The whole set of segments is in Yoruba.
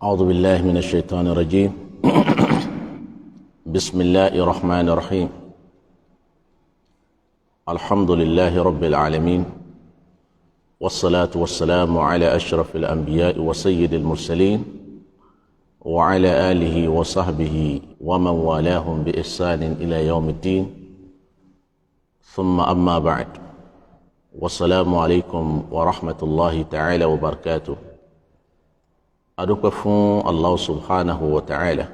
أعوذ بالله من الشيطان الرجيم. بسم الله الرحمن الرحيم. الحمد لله رب العالمين، والصلاة والسلام على أشرف الأنبياء وسيد المرسلين وعلى آله وصحبه ومن والاهم بإحسان إلى يوم الدين، ثم أما بعد، والسلام عليكم ورحمة الله تعالى وبركاته. adúpẹ́ fún Allah subhanahu wa ta'ala,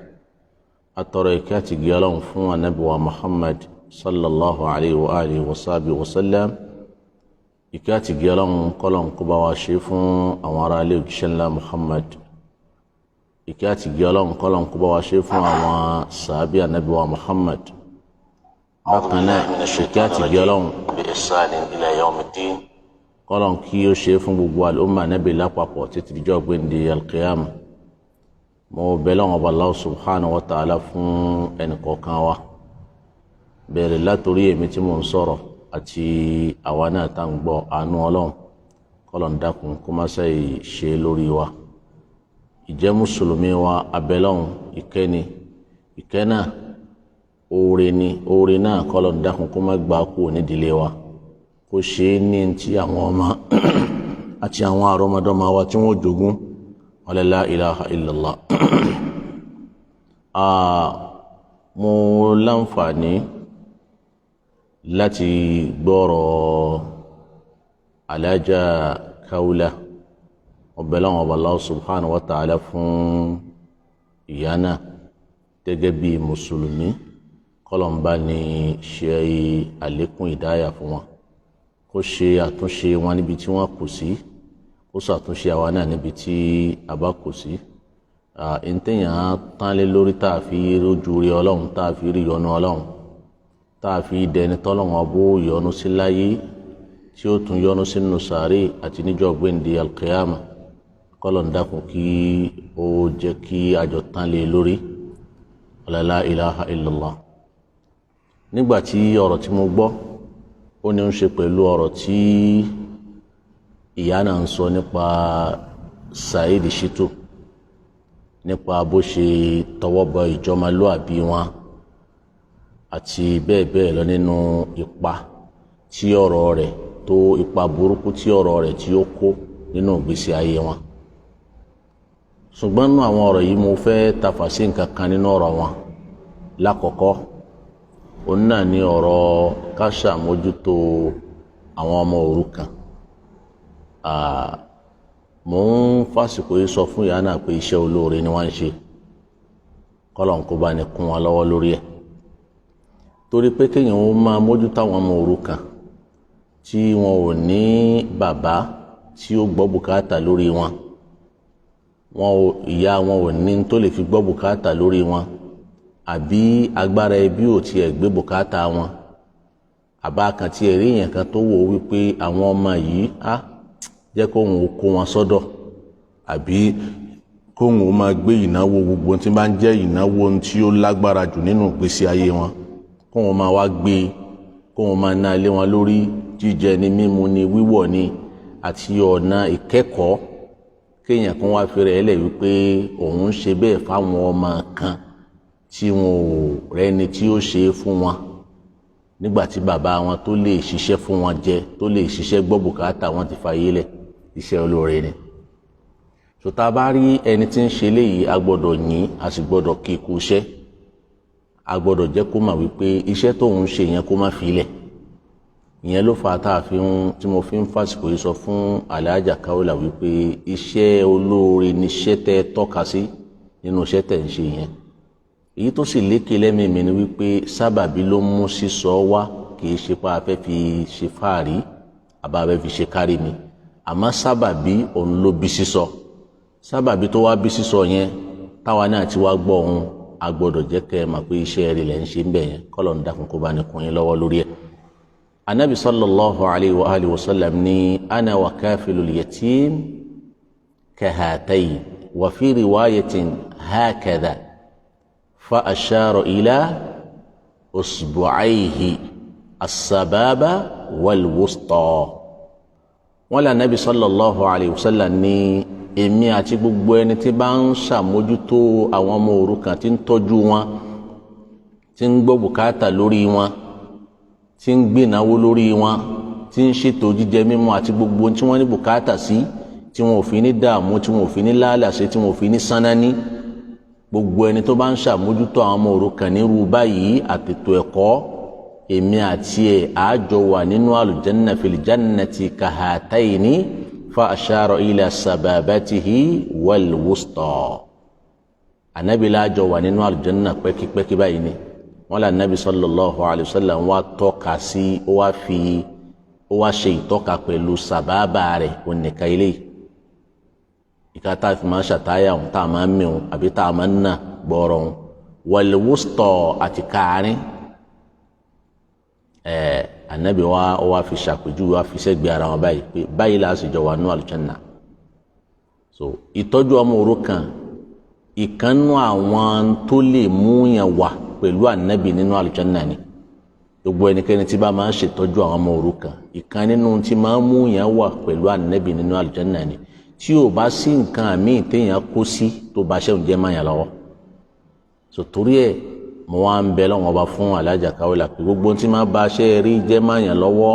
atọrọ ìkẹ́ àti ìgẹ́ Ọlọ́run fún ànábì wa Muhammad sallallahu alayhi wa alihi wa sahbihi wa sallam. Ìkẹ́ àti ìgẹ́ Ọlọ́run kọ́lọ́run kó bá wa ṣe fún àwọn ará ilé òjíṣẹ́ ńlá Muhammad. Ìkẹ́ àti ìgẹ́ Ọlọ́run kọ́lọ́run kó bá wa ṣe fún àwọn sàhábì ànábì wa Muhammad. Bákan náà, ìkẹ́ àti ìgẹ́ Ọlọ́run bi ihsanin ila yawmiddin kọ́lọ́n kí ó ṣe fún gbogbo àlùmọ́ ànábì lápapọ̀ títí dijọ́ gbẹ̀ndé alqiyama. Mo bẹ̀ Ọlọ́run Ọba Allah subhanahu wa ta'ala fún ẹnìkọ̀ọ̀kan wa, bẹ̀rẹ̀ látòrí èmi tí mò ń sọ̀rọ̀ àti àwa náà tá ń gbọ́, àánú Ọlọ́run kọ́lọ́n dákun kó má ṣe ṣe lórí wa. Ìjẹ́ mùsùlùmí wa abẹ́ Ọlọ́run ìkẹ́ni, ìkẹ́ náà oore ni, oore náà kọ́lọ́n dákun kó má gbà kú nídìílé wa, kó ṣe ní ti àwọn ọmọ àti àwọn àrọmọdọ́mọ wa tí wọ́n jogún. La ilaha illallah. Mo láǹfààní láti gbọ́rọ̀ Alájà Kaula, ọbẹ̀ láwọn ọba Allah subhanahu wa ta'ala fún ìyá náà gẹ́gẹ́ bí mùsùlùmí, kọ́lọ̀mbá ni ṣe àlékún ìdáyà fún wọn, kó ṣe àtúnṣe wọn níbi tí wọ́n kù sí, kó ṣàtúnṣe àwa náà níbi tí a bá kù sí. Ìtẹ̀yàn tánlé lórí tá a fi rójú rí Ọlọ́run, tá a fi rí yọ́nú Ọlọ́run, tá a fi dẹni tọ́lọ́run ọbó yọ́nú sí láyé, tí ó tún yọ́nú sínú sàárè àti níjọ́ gbẹ̀ndé alqiyama. Kọ́lọ́n dákun kí ó jẹ́ kí àjọ tánlé lórí. La ilaha illallah. Nígbà tí ọ̀rọ̀ tí mo gbọ́ ó ní ń ṣe pẹ̀lú ọ̀rọ̀ tí ìyá náà ń sọ nípa Saheed Shittu, nípa bó ṣe tọwọ́ bọ ìjọmọlúàbí wọn àti bẹ́ẹ̀ bẹ́ẹ̀ lọ nínú ipa tí ọ̀rọ̀ rẹ̀ tó, ipa burúkú tí ọ̀rọ̀ rẹ̀ tí ó kó nínú ìgbésí ayé wọn. Ṣùgbọ́n nínú àwọn ọ̀rọ̀ yìí mo fẹ́ tafà sí nǹkan kan nínú ọ̀rọ̀ wọn. Lákọ̀ọ́kọ́, òun náà ní ọ̀rọ̀ ká ṣàmójútó àwọn ọmọ òrukàn. Mò ń fàsìkò yìí sọ fún ìyá náà pé iṣẹ́ olóore ni wọ́n ń ṣe, kọ́lọ́n kó bá ní kún wọn lọ́wọ́ lórí ẹ̀. Torí pé kéèyàn ó máa mójútó àwọn ọmọ òrukàn tí wọn ò ní bàbá tí ó gbọ́ bùkátà lórí wọn, ìyá wọn ò ní tó lè fi gbọ́ bùkátà lórí wọn, àbí agbára ẹbí ò tiẹ̀ gbé bùkátà wọn, àbá kan tí ẹ̀rí èèyàn kan tó wò wípé àwọn ọmọ yìí jẹ́ kóhun ó kó wọn sọ́dọ̀, àbí kóhun ó máa gbé ìnáwó gbogbo tí bá ń jẹ́ ìnáwó tí ó lágbára jù nínú ìgbésí ayé wọn, kóhun máa wá gbé, kóhun máa ná lé wọn lórí, jíjẹ ni, mímu ni, wíwọ̀ ni, àti ọ̀nà ìkẹ́kọ̀ọ́. Kéèyàn kan wá fi rẹ̀ lẹ̀ wípé òun ń ṣe bẹ́ẹ̀ fáwọn ọmọ kan tí wọn ò rẹ́ni tí ó ṣe é fún wọn, nígbà tí bàbá wọn tó lè ṣiṣẹ́ fún wọn jẹ, tó lè ṣiṣẹ́ gbọ́ bùkátà wọn ti fàyè lẹ̀. Iṣẹ́ olóore ni. Tá bá rí ẹni tí ń ṣe léyìí, a gbọ́dọ̀ yìn, a sì gbọ́dọ̀ kí kú iṣẹ́. A gbọ́dọ̀ jẹ́ kó mà wípé iṣẹ́ tóun ṣe yẹn kó má fi lẹ̀. Ìyẹn ló fà á tí mo fi ń fàsìkò yìí sọ fún Alájà Kaula wípé iṣẹ́ olóore ni iṣẹ́ tẹ́ tọ́ka sí nínú iṣẹ́ tẹ́ ń ṣe yẹn. Èyí tó sì lékè lẹ́mìí mi ni wípé sábàbí ló mú sísọ wá, kì í ṣe pé a fẹ́ fi ṣe fáàrí àbá a fẹ́ fi ṣe kárí mi, àmọ́ sábàbí òun ló bí sísọ. Sábàbí tó wá bí sísọ yẹn, táwa náà ti wá gbọ́ òun, a gbọ́dọ̀ jẹ́ kẹ́ ẹ mọ̀ pé iṣẹ́ rẹ̀ lẹ́ ń ṣe ń bẹ̀ yẹn. Kọ́lọ̀ ń dákun kó bá ní kún yín lọ́wọ́ lórí ẹ̀. Anabi sallallahu alayhi wa alihi wa sallam ní ana wa kafilul yatim kahatayn wa fi riwayatin hakadha fa ashara ila usbu'ayhi as-sababa wal wusta. Wọ́n lé Anabi sallallahu alayhi wa sallam ní èmi àti gbogbo ẹni tí bá ń ṣàmójútó àwọn ọmọ òrukàn tí ń tọ́jú wọn tí ń gbọ́ bùkátà lórí wọn tí ń gbénáwó lórí wọn tí ń ṣètò jíjẹ mímu àti gbogbo tí wọ́n ní bùkátà sí tí wọn ò fi ní dààmú tí wọn ò fi ní lálàsẹ tí wọn ò fi ní sánání gbogbo ẹni tó bá ń ṣàmójútó àwọn ọmọ òrukàn nírú báyìí àtètò ẹ̀kọ́ èmi àti ẹ̀ àjọ wà nínú àlùjánnà fil jannati kahataini fa ashara ila sababatihi wal wusta anabi lájọ wà nínú àlùjánnà pẹ́kípẹ́kí báyìí ni wọ́n lá anabi sallallahu alayhi wa sallam wá tọ́ka sí ó wá ṣe ìtọ́ka pẹ̀lú sàbábà rẹ̀ onìkan ilé ìka tá a fi máa ń ṣàtáyà òun tá a máa ń mìíràn àbí tá a máa ń nà gbọ́ọ̀rọ̀ òun wal wusta àti káàrin anabi wa fi ṣàpèjúwe wa fi sẹ́gbẹ̀ẹ́ ara wọn báyìí pé báyìí la sì jọ wà nínú àlùjánnà so ìtọ́jú ọmọ òrukàn ìkànnú àwọn tó lè mú yàn wà pẹ̀lú anabi nínú àlùjánnà ni gbogbo ẹnikẹ́ni tí bá máa ń ṣètọ́jú àwọn ọmọ òrukàn ìkan nínú tí máa ń mú yàn wà pẹ̀lú anabi nínú àlùjánnà ni tí ò bá sí nǹkan àmì téèyàn kó sí tó bá ṣẹ́un jẹ́ máa yàn lọ́wọ́ so torí ẹ̀ mo wá ń bẹ lọ́wọ́ ọba fún Alhaja Kaola pé gbogbo tí máa bá ṣe rí jẹ́ máa yàn lọ́wọ́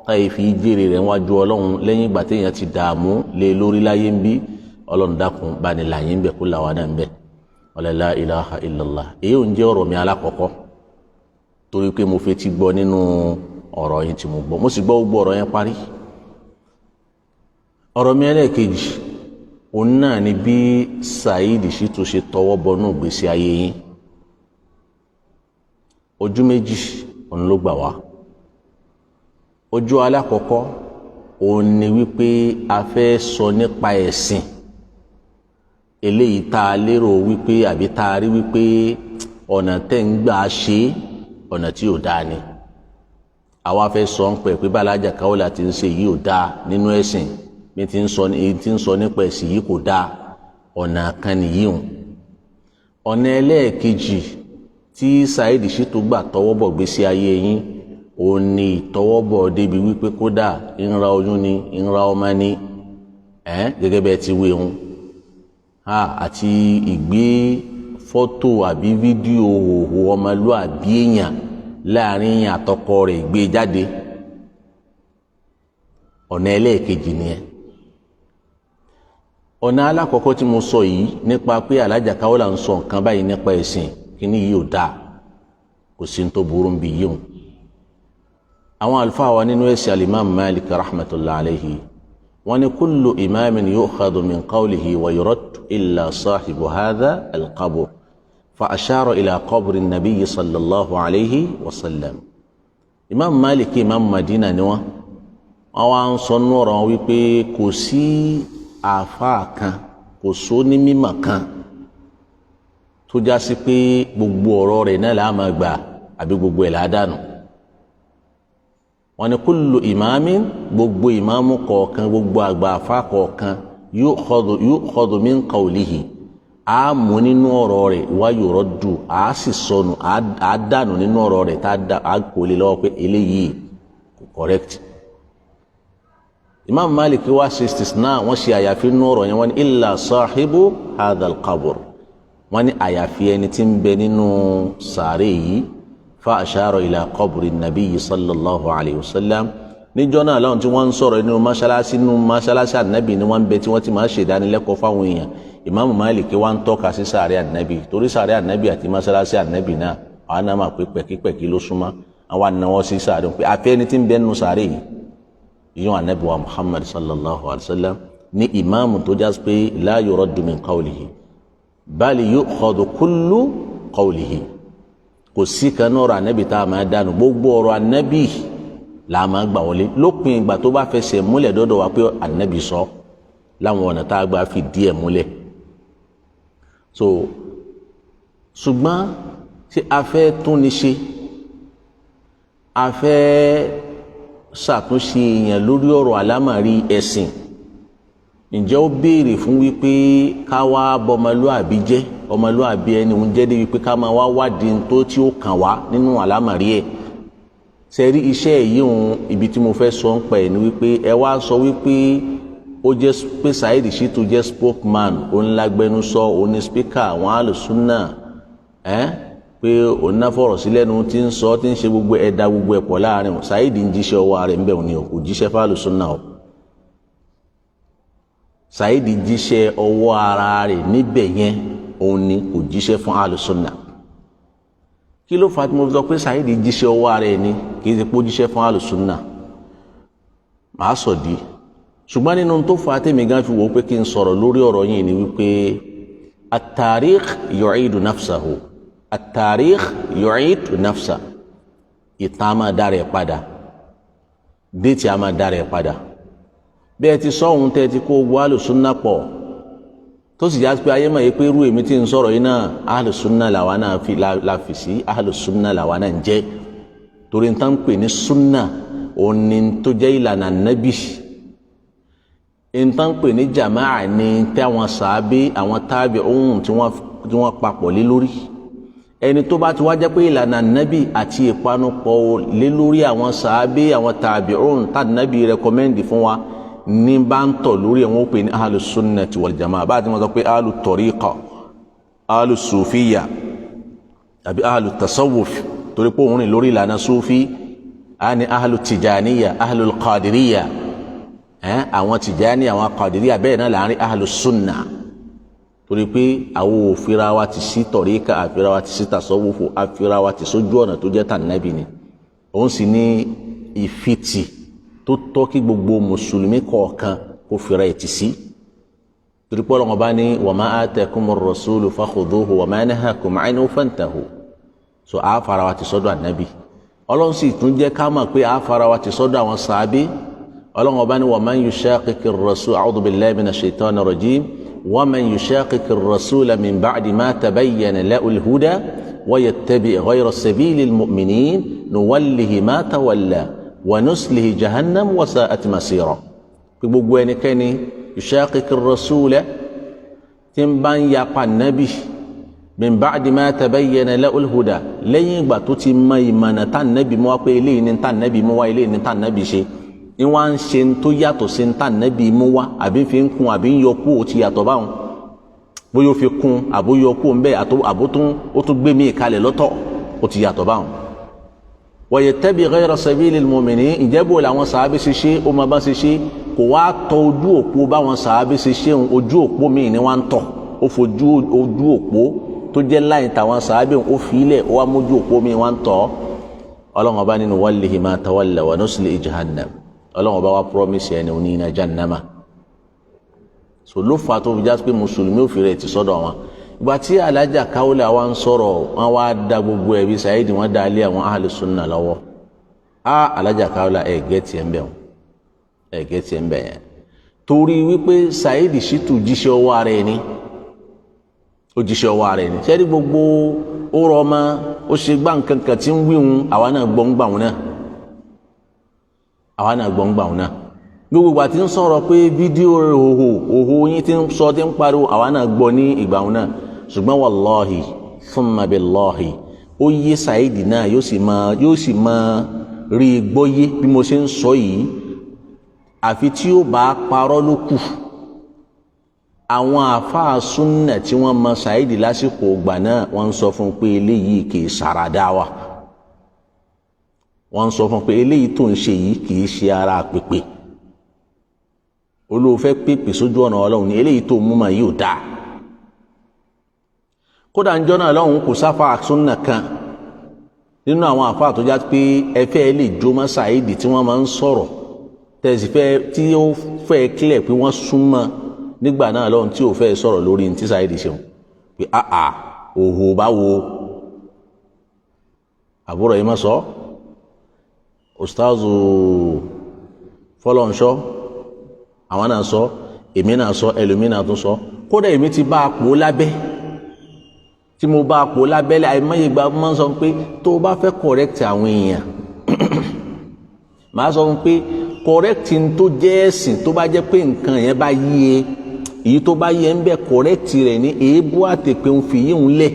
táyé fi jèrè rẹ̀ wájú ọlọ́run lẹ́yìn ìgbà téèyàn ti dààmú lé lórí láyé ń bí ọlọ́run dákun bá ní láyé ń bẹ kó làwọn náà ń bẹ la ilaha illallah èyí ò ń jẹ́ ọ̀rọ̀ mi alákọ̀ọ́kọ́ torí pé mo fẹ́ ti gbọ́ nínú ọ̀rọ̀ yẹn tí mo gbọ́ mo sì gbọ́ gbogbo ọ̀rọ̀ yẹn parí ọ̀rọ̀ mi ẹlẹ́ẹ̀kejì òun náà ni bí Saheed Shittu ṣe tọwọ́ bọnú ìgbésí ayé yín ojú méjì òun ló gbà wá ojú alákọ̀ọ́kọ́ òun ni wípé a fẹ́ sọ nípa ẹ̀sìn eléyìí tá a lérò wípé àbí tá a rí wípé ọ̀nà tẹ́ ń gbà ṣe ọ̀nà tí ò dáa ni àwa fẹ́ sọ ń pẹ́ pé bá Alhaja Kaola ti ń ṣe yìí ò dáa nínú ẹ̀sìn bí ti ń sọ nípa ẹ̀sìn yìí kò dáa ọ̀nà kan nìyí hùn ọ̀nà ẹlẹ́ẹ̀kejì tí Saheed Shittu gbà tọwọ́bọ̀ gbésí ayé yín òun ni ìtọwọ́bọ̀ débi wípé kódà ìnra oyún ni ìnra ọmọ ni gẹ́gẹ́ bẹ́ẹ̀ ti wé hun àti ìgbé fọ́tò àbí fídíò òhò ọmọlúàbí èèyàn láàrin àtọkọ rẹ̀ gbé jáde ọ̀nà ẹlẹ́ẹ̀kejì nìyẹn ọ̀nà alákọ̀ọ́kọ́ tí mo sọ yìí nípa pé Alhaja Kaola ń sọ nǹkan báyìí nípa ẹ̀sìn kíní yìí ò dáa kò sí tó burú bí yìí hùn àwọn àlùfáà wa nínú ẹ̀sìn al-Imam Malik rahmatullahi alayhi wọ́n ní kullu imamin yu'khadhu min qawlihi wa yuraddu illa sahibu hadha al-qabr fa ashara ila qabri an-nabiy sallallahu alayhi wa sallam Imam Malik Imam Madina ni wọ́n wá ń sọ nú ọ̀rọ̀ wípé kò sí àáfàá kan kò só ní mímọ̀ kan tó já sí pé gbogbo ọ̀rọ̀ rẹ̀ náà la máa gbà àbí gbogbo ẹ̀ ládànù wọ́n ní kullu imamin gbogbo ìmáàmù kọ̀ọ̀kan gbogbo àgbà àfá kọ̀ọ̀kan yu'khadhu min qawlihi a mú nínú ọ̀rọ̀ rẹ̀ wa yuraddu a sì sọnù a dànù nínú ọ̀rọ̀ rẹ̀ tá a kò lè lọ́wọ́ pé eléyìí kò correct Imam Malik wá 69 wọ́n ṣe àyàfi nínú ọ̀rọ̀ yẹn wọ́n ní illa sahibu hadha al-qabr wọ́n ní àyàfi ẹni tí ń bẹ nínú sàárè yìí fa ashara ila qabri nabiyyi sallallahu alayhi wa sallam níjọ́ náà láwọn tí wọ́n ń sọ̀rọ̀ nínú mọ́ṣáláṣí ànábì ni wọ́n ń bẹ tí wọ́n ti máa ṣe ìdánilẹ́kọ̀ọ́ fáwọn èèyàn Imam Malik wá ń tọ́ka sí sàárè ànábì torí sàárè ànábì àti mọ́ṣáláṣí ànábì náà àwọn náà máa pé pẹ̀kípẹ̀kí ló súnmọ́ àwọn ànáwọ́ sí sàárè pé àfẹ́ ẹni tí ń bẹ nínú sàárè yìí ìyọ́n ànábì wa Muhammad sallallahu alayhi wa sallam ní ìmáàmù tó já pé la yuraddu min qawlihi bali yu'khadhu kullu qawlihi kò sí kan ọ̀rọ̀ ànábì tá a máa dànù gbogbo ọ̀rọ̀ ànábì la máa gbà wọlé lópin ìgbà tó bá fẹsẹ̀ múlẹ̀ dọ́dọ̀ wa pé ànábì sọ láwọn ọ̀nà tá a gbà fi díẹ̀ múlẹ̀ so ṣùgbọ́n tí a fẹ́ tún ní ṣe a fẹ́ ṣàtúnṣe èèyàn lórí ọ̀rọ̀ àlámàrí ẹ̀sìn ǹjẹ́ ó béèrè fún wípé ká wá bọmọlúàbí jẹ́ ọmọlúàbí ẹni òun jẹ́ débi pé ká máa wá wádìí tó tí ó kàn wá nínú àlámàrí ẹ̀ sẹ́rí iṣẹ́ yìí òun ibi tí mo fẹ́ sọ ń pa ẹ̀ ni wípé ẹ wá sọ wípé ó jẹ́ pé Saheed Shittu jẹ́ spokesman onílágbẹnusọ oní speaker àwọn alùsùnà pé òun náà fọ̀rọ̀ sí lẹ́nu tí ń sọ tí ń ṣe gbogbo ẹ̀dá gbogbo ẹ̀pọ̀ láàrin wọn Saheed ń jíṣẹ́ ọwọ́ rẹ̀ ń bẹ̀ òní kò jíṣẹ́ fálùsùnà o Saheed jíṣẹ́ ọwọ́ ara rẹ̀ níbẹ̀ yẹn òun ni kò jíṣẹ́ fún alùsùnà kí ló fà á tí mo sọ pé Saheed jíṣẹ́ ọwọ́ ara ẹ̀ ni kì í ṣe pé ó jíṣẹ́ fún alùsùnà màá sọ di ṣùgbọ́n nínú tó fà á tèmi gan fi wò ó pé kí n sọ̀rọ̀ lórí ọ̀rọ̀ yìí ni wípé at-tarikh yu'idu nafsahu at-tarikh yu'idu nafsa ìtàn máa dára ẹ̀ padà déètì á máa dára ẹ̀ padà bẹ́ẹ̀ ti sọ ohun tẹ́ ti kó gbọ́ alùsùnà pọ̀ tó sì já pé ayé mọ̀ yìí pé irú èmi tí ń sọ̀rọ̀ yìí náà alùsùnà làwa náà la fi sí alùsùnà làwa náà ń jẹ́ torí n tán pè ní súnà òní tó jẹ́ ìlànà nábì n tán pè ní jàmáà ní tí àwọn sàábé àwọn tábì'ùn tí wọ́n papọ̀ lé lórí ẹni tó bá ti wá jẹ́ pé ìlànà nábì àti ìpanupọ̀ lé lórí àwọn sàábé àwọn tábì'ùn tá nábì rẹkọmẹ́ndì fún wa ní bá ń tọ̀ lórí ẹ̀wọ̀n pè ní ahlu sunnati wal jamaa bá ti mọ̀ sọ pé ahlu tariqa ahlu sufiya àbí ahlu tasawuf torí pé òun rìn lórí ìlànà sufi a ní ahlu tijaniya ahlu qadiriya àwọn tijani àwọn qadiriya bẹ́ẹ̀ náà láàrin ahlu sunna torí pé àwọn òfìra wa ti sí tariqa àfìra wa ti sí tasawufu àfìra wa ti sójú ọ̀nà tó jẹ́ tànàbì ni òun sì ní ìfitì tó tọ́ kí gbogbo mùsùlùmí kọ̀ọ̀kan kó fira ẹ̀ tì sí torí pé Ọlọ́hun bá ní wa ma atakumur rasulu fakhudhuhu wa ma nahakum anhu fantahu so a fara wa ti sọ́dọ̀ ànábì Ọlọ́hun sì tún jẹ́ ká mọ̀ pé a fara wa ti sọ́dọ̀ àwọn sàábé Ọlọ́hun bá ní wa man yushaqiqir rasul a'udhu billahi minash shaitanir rajim wa man yushaqiqir rasula min ba'di ma tabayyana lahul huda wa yattabi' ghayra sabilil mu'minin nuwallihi ma tawalla wa nuslihi jahannam wa sa'at masira gbogbo ẹnikẹ́ni yushaqiqir rasula tí ń bá ń yapa nábì min ba'di ma tabayyana lahul huda lẹ́yìn ìgbà tó ti mọ ìmọ̀nà tá nábì mú wá pé eléyìí ní tá nábì mú wá eléyìí ní tá nábì ṣe ní wá ń ṣe tó yàtọ̀ sí tá nábì mú wá àbí fi ń kún àbí ń yọ kú ó ti yàtọ̀ báwọn bóyá ó fi kún àbó yọ kú ń bẹ́ẹ̀ àbó ó tún gbé mí ìkalẹ̀ lọ́tọ̀ ó ti yàtọ̀ báwọn wa yattabi ghayra sabilil mu'minin ìjẹ́bù làwọn sàábé ṣe ṣe ó máa bá ṣe ṣe kò wá tọ ojú òpó báwọn sàábé ṣe ṣe ojú òpó míì ni wọ́n ń tọ̀ ó fojú ojú òpó tó jẹ́ láì tàwọn sàábé ó fi ilẹ̀ ó wá mójú òpó míì wọ́n ń tọ̀ Ọlọ́hun bá nínú wallahi ma tawalla wa nuslihi jahannam Ọlọ́hun bá wá promise ẹni òní iná jahannama so ló fà tó fi já pé mùsùlùmí ò fi rẹ̀ ti sọ́dọ̀ wọn ìgbà tí alájà Kaula wa ń sọ̀rọ̀ wọn wá da gbogbo ẹbí Saheed wọn dá lé àwọn ahlu sunna lọ́wọ́ alájà Kaula ẹ̀ gẹ́tì ẹ̀ ń bẹ̀ wọn ẹ̀ gẹ́tì ẹ̀ ń bẹ̀ yẹn torí wípé Saheed Shittu jíṣẹ́ ọwọ́ ara ẹni ó jíṣẹ́ ọwọ́ ara ẹni ṣẹ́rí gbogbo ó rọ ọmọ ó ṣe gbá nǹkan kan tí ń wíhun àwa náà gbọ́ ń gbà wọn náà àwa náà gbọ́ ń gbà wọn náà gbogbo ìgbà tí ń sọ̀rọ̀ pé fídíò òhò yín tí ń sọ tí ń pariwo àwa náà gbọ́ ní ìgbà wọn náà ṣùgbọ́n wallahi thumma billahi ó yé Saheed náà yóò sì máa rí i gbọ́yé bí mo ṣe ń sọ yìí àfi tí ó bá parọ́ ló kù àwọn àfáà súnnà tí wọ́n mọ Saheed lásìkò ìgbà náà wọ́n ń sọ fún pé eléyìí kì í sàràdá wa wọ́n ń sọ fún pé eléyìí tó ń ṣe yìí kì í ṣe ara pèpè olóòfẹ́ pèpè sójú ọ̀nà Ọlọ́run ní eléyìí tó mú ma yóò dáa kódà ń jọ́nà Ọlọ́run kò sáfà súnnà kan nínú àwọn àfáà tó já pé ẹfẹ́ lè jó mọ́ Saheed tí wọ́n máa ń sọ̀rọ̀ tẹ̀sífẹ́ tí ó fẹ́ kílẹ̀ pé wọ́n súnmọ́ nígbà náà Ọlọ́run tí ò fẹ́ sọ̀rọ̀ lórí ní tí Saheed ṣeun pé òhò bá wo àbúrò yìí mọ́ sọ ustazu fọlọ́nṣọ́ àwọn náà sọ èmi náà sọ ẹlòmínà tún sọ kódà èmi ti bá a pò lábẹ́ tí mo bá a pò lábẹ́ àìmọye ìgbà máa ń sọ pé tó o bá fẹ́ correct àwọn èèyàn màá sọ pé correct n tó jẹ́ ẹ̀sìn tó bá jẹ́ pé nǹkan yẹn bá yí e èyí tó bá yẹ ń bẹ correct rẹ̀ ní èébú àtẹ̀pẹ́ ń fi yíhun lẹ̀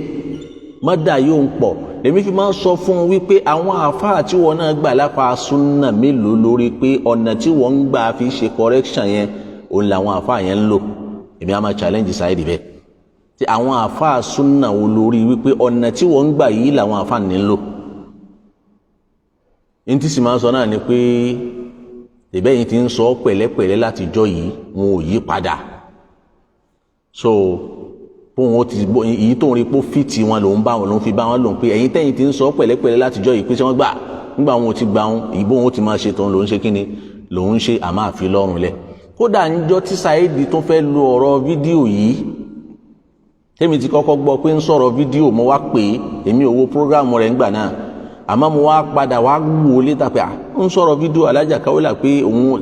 mọ́dà yóò ń pọ̀ èmi fi máa ń sọ fún un wípé àwọn àfáà tí wọn náà gbà lápá súnà mélòó lórí pé ọ̀nà tí wọ́n ń gbà fi ṣe correction yẹn òun làwọn àfáà yẹn ń lò. Èmi á máa challenge Saheed bẹ́ẹ̀ tí àwọn àfáà súnà wo lórí wípé ọ̀nà tí wọ́n ń gbà yìí làwọn àfáà ní ń lò. ní tí sì máa ń sọ náà ni pé ìbẹ́yìn ti ń sọ pẹ̀lẹ́pẹ̀lẹ́ látijọ́ yìí wọn ò yí padà. So bóun ó ti èyí tó ń rí pé fìtì wọn lòún bá wọn lòún fi bá wọn lòún pé ẹ̀yin tẹ́yìn ti ń sọ pẹ̀lẹ́pẹ̀lẹ́ látijọ́ yìí pé ṣé wọ́n gbà nígbà wọn ò ti gbà wọn ìbò wọn ó ti máa ṣe tòun lòún ṣe kíni lòún ṣe àmọ́ àfi lọ́rùn lẹ̀. Kódà níjọ́ tí Saheed tó fẹ́ lo ọ̀rọ̀ fídíò yìí tèmi ti kọ́kọ́ gbọ́ pé ń sọ̀rọ̀ fídíò mo wá pè é èmi ò wo prógráàmù rẹ̀ ńgbà náà àmọ́ mo wá padà wá wò létà pé ń sọ̀rọ̀ fídíò Alájà Kaola pé òun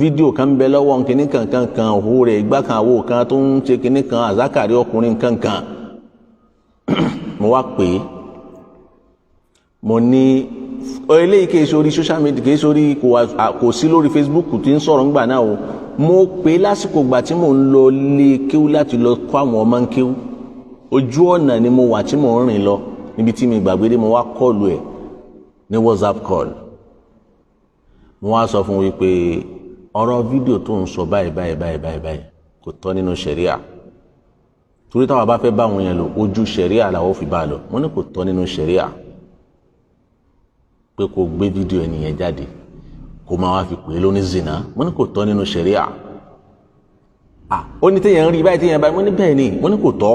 fídíò kan ń bẹ lọ́wọ́ kìnní kankan òhò rẹ̀ ìgbà kan àwo kan tó ń ṣe kìnní kan àzákàrí ọkùnrin kankan mo wá pè é mo ní eléyìí kìí sórí social media kìí sórí kò sí lórí Facebook tí ń sọ̀rọ̀ ńgbà náà o mo pè é lásìkò gbà tí mò ń lọ lé kéwú láti lọ kọ́ àwọn ọmọ ń kéwú ojú ọ̀nà ni mo wà tí mò ń rìn lọ níbi tí mi gbàgbé dé mo wá kọ́ọ̀lù ẹ̀ ní WhatsApp call mo wá sọ fún wípé ọ̀rọ̀ fídíò tó ń sọ báyìí kò tọ́ nínú ṣẹ̀ríà torí táwa bá fẹ́ bá wọn yẹn lò ojú ṣẹ̀ríà làwọn fi bá a lọ mo ní kò tọ́ nínú ṣẹ̀ríà pé kò gbé fídíò ẹnìyẹn jáde kò máa wá fi pè é lóní zina mo ní kò tọ́ nínú ṣẹ̀ríà ó ní téèyàn ń rí báyìí téèyàn báyìí mo ní bẹ́ẹ̀ ni mo ní kò tọ́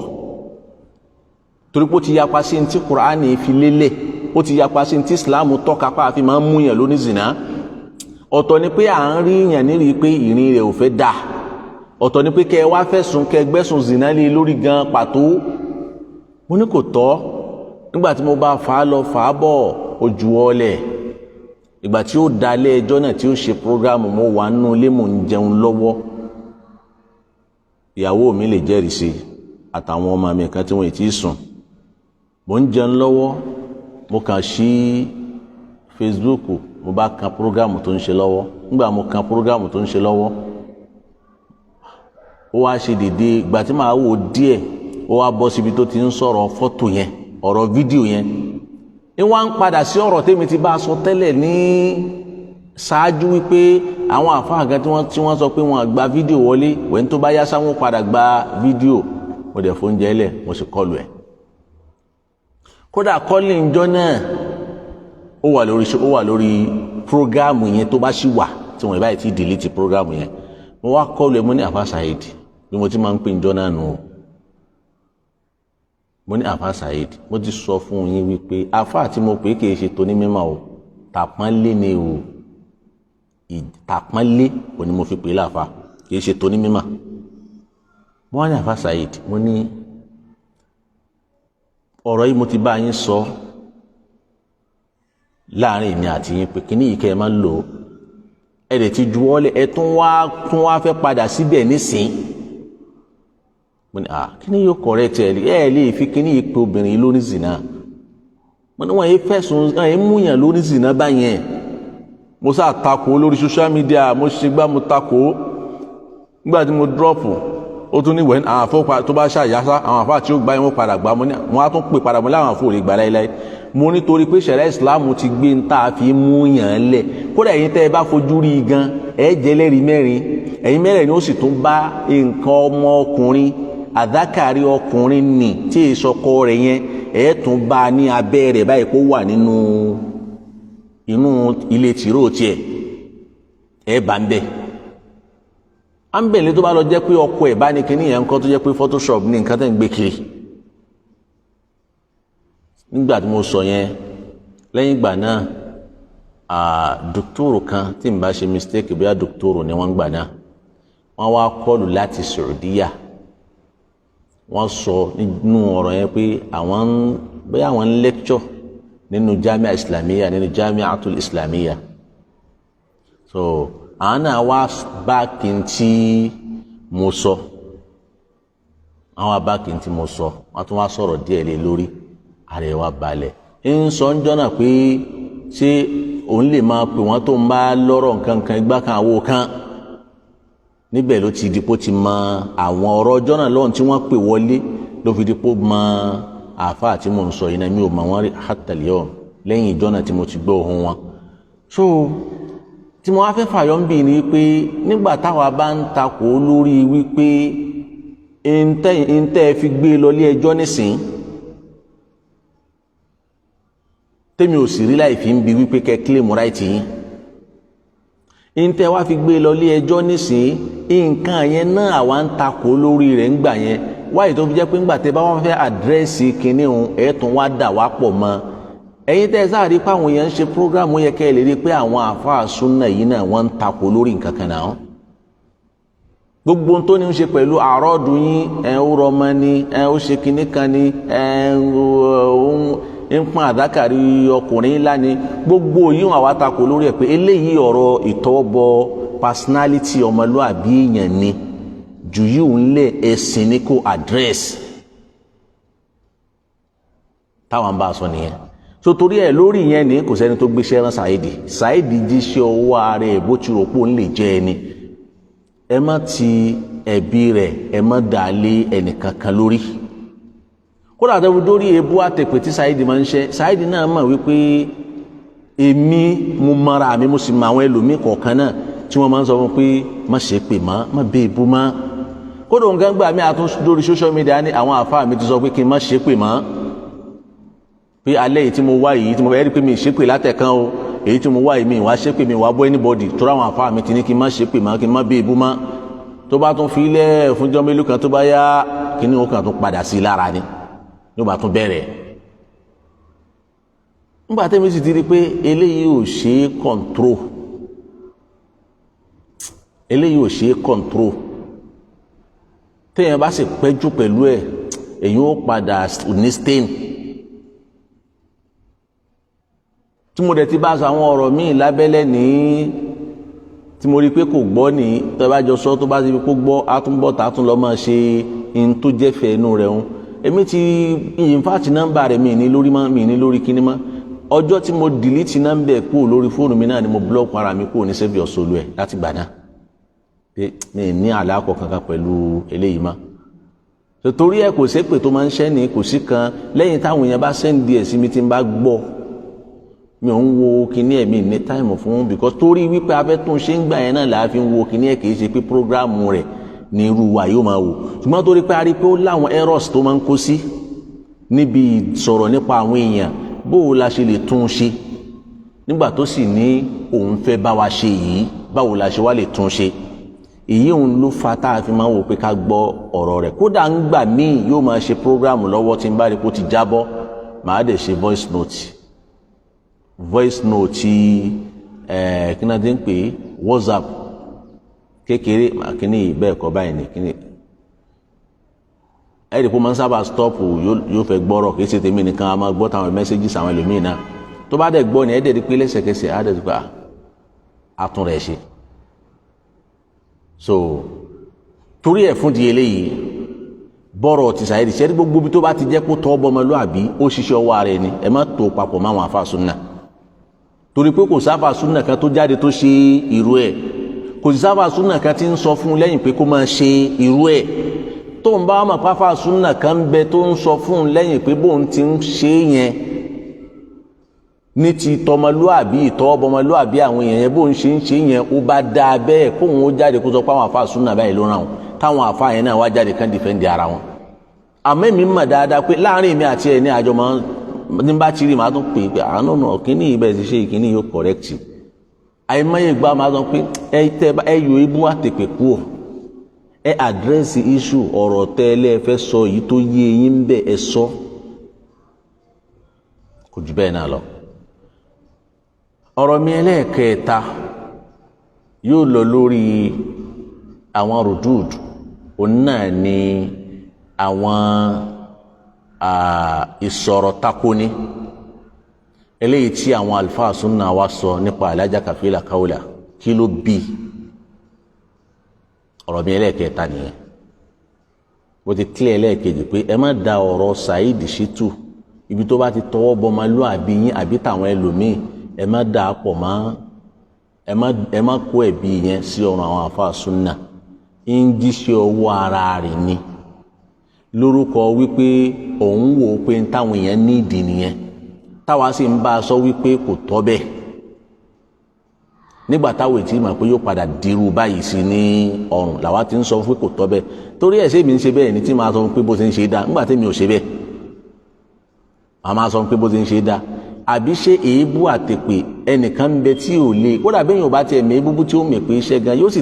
torí pé ó ti yapa sí ní tí Kùránì fi lélẹ̀ ó ti yapa sí ní tí Islam tọ́ka pa àfi máa ń mú yàn lóní zina ọ̀tọ̀ ni pé à ń rí yàn nírí pé ìrìn rẹ̀ ò fẹ́ dà ọ̀tọ̀ ni pé kẹ wá fẹ̀sùn kẹ gbẹ́sùn zina lé lórí gan pàtó mo ní kò tọ́ nígbà tí mo bá fà á lọ fà á bọ̀ ojú ọlẹ̀ ìgbà tí ó dalẹ̀ ẹjọ́ náà tí ó ṣe prógrámù mo wà nínú ilé mò ń jẹun lọ́wọ́ ìyàwó mi lè jẹ́rìí sí àtàwọn ọmọ mi kan tí wọ́n ti sùn mo ń jẹun lọ́wọ́ mo kàn sí Facebook mo bá kan prógrámù tó ń ṣe lọ́wọ́ nígbà mo kan prógrámù tó ń ṣe lọ́wọ́ ó wá ṣe dédé ìgbà tí màá wò díẹ̀ ó wá bọ́ síbi tó ti ń sọ̀rọ̀ fọ́tò yẹn ọ̀rọ̀ fídíò yẹn ní wọ́n ń padà sí ọ̀rọ̀ tèmi ti bá a sọ tẹ́lẹ̀ ní ṣáájú wípé àwọn àfáà kan tí wọ́n sọ pé wọ́n gba fídíò wọlé wẹ́n tó bá yá sáwọn padà gba fídíò mo dẹ̀ fóúnjẹ lẹ̀ mo sì kọlù ẹ̀ kódà kọ́lì ńjọ́ náà ó wà lórí prógámù yẹn tó bá sì wà tí wọ́n báyìí ti dìlítì prógámù yẹn mo wá kọlù ẹ̀ mo ní àfáà Saheed bí mo ti máa ń pè ńjọ́ náà nù o mo ní àfáà Saheed mo ti sọ fún yín wípé àfáà tí mo pè é kì í ṣe tó ní mímọ́ o tàpọ́nlé ni o ìtàpọ́nlé òní mo fi pè é láfa kì í ṣe tó ní mímọ́ mo wá ní àfáà Saheed mo ní ọ̀rọ̀ yìí mo ti bá yín sọ láàrin èmi àti yín pé kíní yìí kẹ́ ẹ máa ń lò ó ẹ dẹ̀ ti juwọ́lẹ̀ ẹ tún wá fẹ́ padà síbẹ̀ nísìn mo ní kíní yóò correct ẹ lè fi kíní yìí pé obìnrin lóní zina mo ní wọn yìí fẹ̀sùn ẹ múyàn lóní zina báyẹn mo sá takò lórí social media mo ṣe gbá mo takò nígbà tí mo drop ó tún ní wẹ́n àwọn àfọ́ tó bá ṣàyàsá àwọn àfọ́ àti ó gbá yẹn padà gbá mo á tún pè padà mo láwọn àfọ́ ò lè gbà láéláé mo nítorí pé ṣẹ̀rẹ́ ìsìláàmù ti gbé ń tà fi mú yàn lẹ̀ kódà ẹ̀yin tẹ́ ẹ bá fojú rí i gan ẹ jẹ́ lẹ́rìí mẹ́rin ẹ̀yin mẹ́rin ni ó sì tún bá nǹkan ọmọ ọkùnrin àdákàrí ọkùnrin nì tí ìsọkọ rẹ̀ yẹn ẹ tún bá a ní abẹ́ rẹ̀ báyìí kó wà nínú ilé tìró tiẹ̀ ẹ bá ń bẹ̀ à ń bẹ̀lẹ́ tó bá lọ jẹ́ pé ọkọ ẹ̀ bá ní kíní yẹn nǹkan tó jẹ́ pé Photoshop ní nǹkan tẹ́ ń gbé kiri nígbà tí mo sọ yẹn lẹ́yìn ìgbà náà dòkítọ́rù kan tí n bá ṣe mistake bí i dòkítọ́rù ni wọ́n ń gbà náà wọ́n wá kọlù láti Saudiya wọ́n sọ nínú ọ̀rọ̀ yẹn pé àwọn ń lecture nínú Jamia Islamiyya nínú Jamiatul Islamiyya so àwọn náà wá báàkì tí mo sọ wọ́n tún wá sọ̀rọ̀ díẹ̀ lé lórí ààrẹ wa balẹ̀ ń sọ ń jọ́nà pé ṣé òun lè máa pè wọ́n tó ń bá lọ́rọ̀ nǹkan kan igbá kan àwo kan níbẹ̀ ló ti dipò ti mọ àwọn ọ̀rọ̀ jọ́nà lọ́hùn tí wọ́n pè wọlé ló fi dipò mọ àáfàá tí mò ń sọ yìí náà mi ò mọ wọn rí hátàlíọ̀ lẹ́yìn ìjọ́nà tí mo ti gbọ́ ohùn wọn so tí mo wá fẹ́ fàyọ́ ń bì ní pé nígbà táwa bá ń takò lórí wípé ntẹ́ fi gbé lọ ilé ẹjọ́ nísìn tèmi ò sì rí láì fi ń bi wípé kẹ́ claim right yín ntẹ́ wá fi gbé lọ ilé ẹjọ́ nísìn nǹkan yẹn náà àwa ń takò lórí rẹ̀ ńgbà yẹn wáyé tó fi jẹ́ pé ńgbà tẹ́ bá wọ́n fẹ́ àdírẹ́sì kínní òun ẹ̀ tún wá dà wá pọ̀ mọ́ ẹ̀yin tẹ́ ẹ sáà rí pé àwọn èèyàn ń ṣe prógráàmù yẹ kẹ́ ẹ lè rí pé àwọn àáfàá súnà yìí náà wọ́n ń takò lórí nǹkan kan náà gbogbo tó ní ń ṣe pẹ̀lú àrọ́ọ̀dù yín ó rọmọ ni ó ṣe kinní kan ni ń pọn àdákàrí ọkùnrin ńlá ni gbogbo yìí àwa takò lórí ẹ̀ pé eléyìí ọ̀rọ̀ ìtọ́wọ́bọ personality ọmọlúàbí èèyàn ni jù yìí ń lé ẹ̀sìn ní kò address táwọn bá a sọ nìyẹn so torí ẹ lórí yẹn ni kò sẹ́ni tó gbéṣẹ́ rán Saidi jíṣẹ́ owó ara ẹ̀ bó ti rò pé òun lè jẹ́ ẹni ẹ má ti ẹ̀bi rẹ̀ ẹ má dà lé ẹnìkankan lórí kódà tó fi dórí ebú àtẹ̀pẹ̀ tí Saidi máa ń ṣe Saidi náà mọ̀ wípé èmi mo mara mi mo sì mọ àwọn ẹlòmíì kọ̀ọ̀kan náà tí wọ́n máa ń sọ fún pé má ṣe pè má bẹ ebú má kódà nǹkan gbà mí àtún lórí social media ní àwọn àfáà mi ti sọ pé kí n má ṣe pè má pé alẹ́ yìí tí mo wá yìí tí mo fẹ́ rí pé mi ṣépè látẹ̀kan o èyí tí mo wá yìí mi wá ṣépè mi wá bọ́ anybody tó ráwọn àfáà mi ti ní kí n má ṣépè má kí n má bí ibú má tó bá tún fi ilẹ̀ fúnjọ́ mélòó kan tó bá yá kí ni ó kàn tún padà sí i lára ni ló bá tún bẹ̀rẹ̀ nígbà tẹ́mi sì ti rí pé eléyìí ò ṣe é control téèyàn bá sì pẹ́jù pẹ̀lú ẹ̀ èyí ó padà ní stain tí mo dẹ̀ ti bá sọ àwọn ọ̀rọ̀ míì lábẹ́lẹ̀ ní tí mo rí pé kò gbọ́ ní tó bá jọ sọ tó bá ti fi kó gbọ́ átúnbọ̀tà átún lọ́ máa ṣe in tó jẹ́fẹ̀ẹ́ inú rẹ̀ ń èmi ti in fact nọ́mbà rẹ̀ mi ní lórí kíní mọ́ ọjọ́ tí mo delete nọ́mbà ẹ̀ kúrò lórí fóònù mi náà ni mo block ara mi kúrò ní sẹ́fì ọ̀sọ̀lù ẹ̀ láti gbà náà pé mi ní àlákọ̀ kankan pẹ̀lú eléyìí mọ́ torí ẹ̀ kò sépè tó máa ń ṣẹ́ ní kò sí kan lẹ́yìn táwọn èèyàn bá sẹ́ǹdì ẹ̀ sí mi tí ń bá gbọ́ mi ò ń wo kíní ẹ̀ mi ní táìmù fún because torí wípé abẹ́tún ṣe ń gbà yẹn náà làá fi ń wo kíní ẹ̀ kì í ṣe pé prógráàmù rẹ̀ ní irú wa yóò máa wò ṣùgbọ́n torí pé a rí pé ó láwọn errors tó máa ń kó sí níbi ìsọ̀rọ̀ nípa àwọn èèyàn bó o la ṣe lè tún un ṣe nígbà tó sì ní òun fẹ́ bá wa ṣe yìí báwo la ṣe wá lè tún un ṣe èyí òun ló fa tá a fi máa ń wò pé ká gbọ́ ọ̀rọ̀ rẹ̀ kódà ń gbà míì yóò máa ṣe prógráàmù lọ́wọ́ tí ń bá rí pé ó ti jábọ́ màá dẹ̀ ṣe voice note kí náà ti ń pè é WhatsApp kékeré kíní bẹ́ẹ̀ kọ́ báyìí ní kíní ẹ̀rì kó máa ń sábà stop yóò fẹ́ gbọ́rọ̀ kì í ṣe tèmi nìkan a máa gbọ́ táwọn messages àwọn ẹlòmíì náà tó bá dẹ̀ gbọ́ ni ẹ̀dẹ̀ rí pé lẹ́sẹ̀kẹsẹ̀ á dẹ̀ ti pa àtún rẹ̀ ṣe so torí ẹ̀ fún di eléyìí bọ́rọ̀ ti Saidi ṣẹ́rí gbogbo bí tó bá ti jẹ́ kó tọ́ ọmọlúàbí ó ṣiṣẹ́ ọwọ́ ara ẹni ẹ má tó papọ̀ máwọn àfa súnà torí pé kò sáfà súnà kan tó jáde tó ṣe irú ẹ̀ kò sí sáfà súnà kan tí ń sọ fún un lẹ́yìn pé kó máa ṣe irú ẹ̀ tó ń bá wọn pàfà súnà kan ń bẹ tó ń sọ fún un lẹ́yìn pé bóun ti ń ṣe yẹn ní ti tọmọlúàbí ìtọ́wọ́bọmọlúàbí àwọn èèyàn yẹn bóun ṣe ń ṣe yẹn ó bá dáa bẹ́ẹ̀ kóun ó jáde kó sọ pé àwọn àfa súnà báyìí ló ràn wọn táwọn àfa yẹn náà wá jáde kán dìfẹ́ǹdì ara wọn àmọ́ èmi mọ̀ dáadáa pé láàrin mi àti ẹ̀ ní àjọ máa ní bá ti rí màá tún pè é pé àánú náà kíní ibẹ̀ ti ṣe ìkíní yóò correct àìmọye ìgbà máa sọ pé ẹ yọ ibú àtẹ̀pẹ̀ kú ọ̀ ẹ àdírẹ́sì issue ọ̀rọ̀ tẹ́lẹ̀ fẹ́ sọ yìí tó yé eyín ń bẹ̀ ẹ sọ kò jù bẹ́ẹ̀ náà lọ. ọ̀rọ̀ mi ẹlẹ́ẹ̀kẹta yóò lọ lórí àwọn rudud òun náà ni àwọn ìsọ̀rọ̀ takoni eléyìí tí àwọn àlùfáà súnà wa sọ nípa alájà Kàfílà Kaula kí ló bí ọ̀rọ̀ mi ẹlẹ́ẹ̀kẹta nìyẹn bó ti kílẹ̀ ẹlẹ́ẹ̀kejì pé ẹ má da ọ̀rọ̀ Saidi Shittu ibi tó bá ti tọwọ́ bọ ọmọlúàbí yín àbí tàwọn ẹlòmíì ẹ má dà á pọ̀ mọ́ ẹ má kó ẹ̀bi yẹn sí ọ̀rọ̀ àwọn àfáà súnà ń jíṣẹ́ ọwọ́ ara rẹ̀ ni lórúkọ wípé òun wò ó pé táwọn èèyàn ní ìdí nìyẹn táwa sì ń bá a sọ wípé kò tọ́ bẹ́ẹ̀ nígbà táwọn ètí mọ̀ pé yóò padà dirú báyìí sí ní ọrùn làwa ti ń sọ pé kò tọ́ bẹ́ẹ̀ torí ẹ̀ ṣé mi ń ṣe bẹ́ẹ̀ ni tí màá sọ pé bó ṣe ń ṣe dá nígbà tí mi ò ṣe bẹ́ẹ̀ màá máa sọ pé bó ṣe ń ṣe dá àbí ṣé èébú àtèpè ẹnìkan ń bẹ tí ò lè kódà bẹ́ẹ̀ yóò bá tiẹ̀ mẹ́ búbú tí ó mẹ̀ pé iṣẹ́ gan yóò sì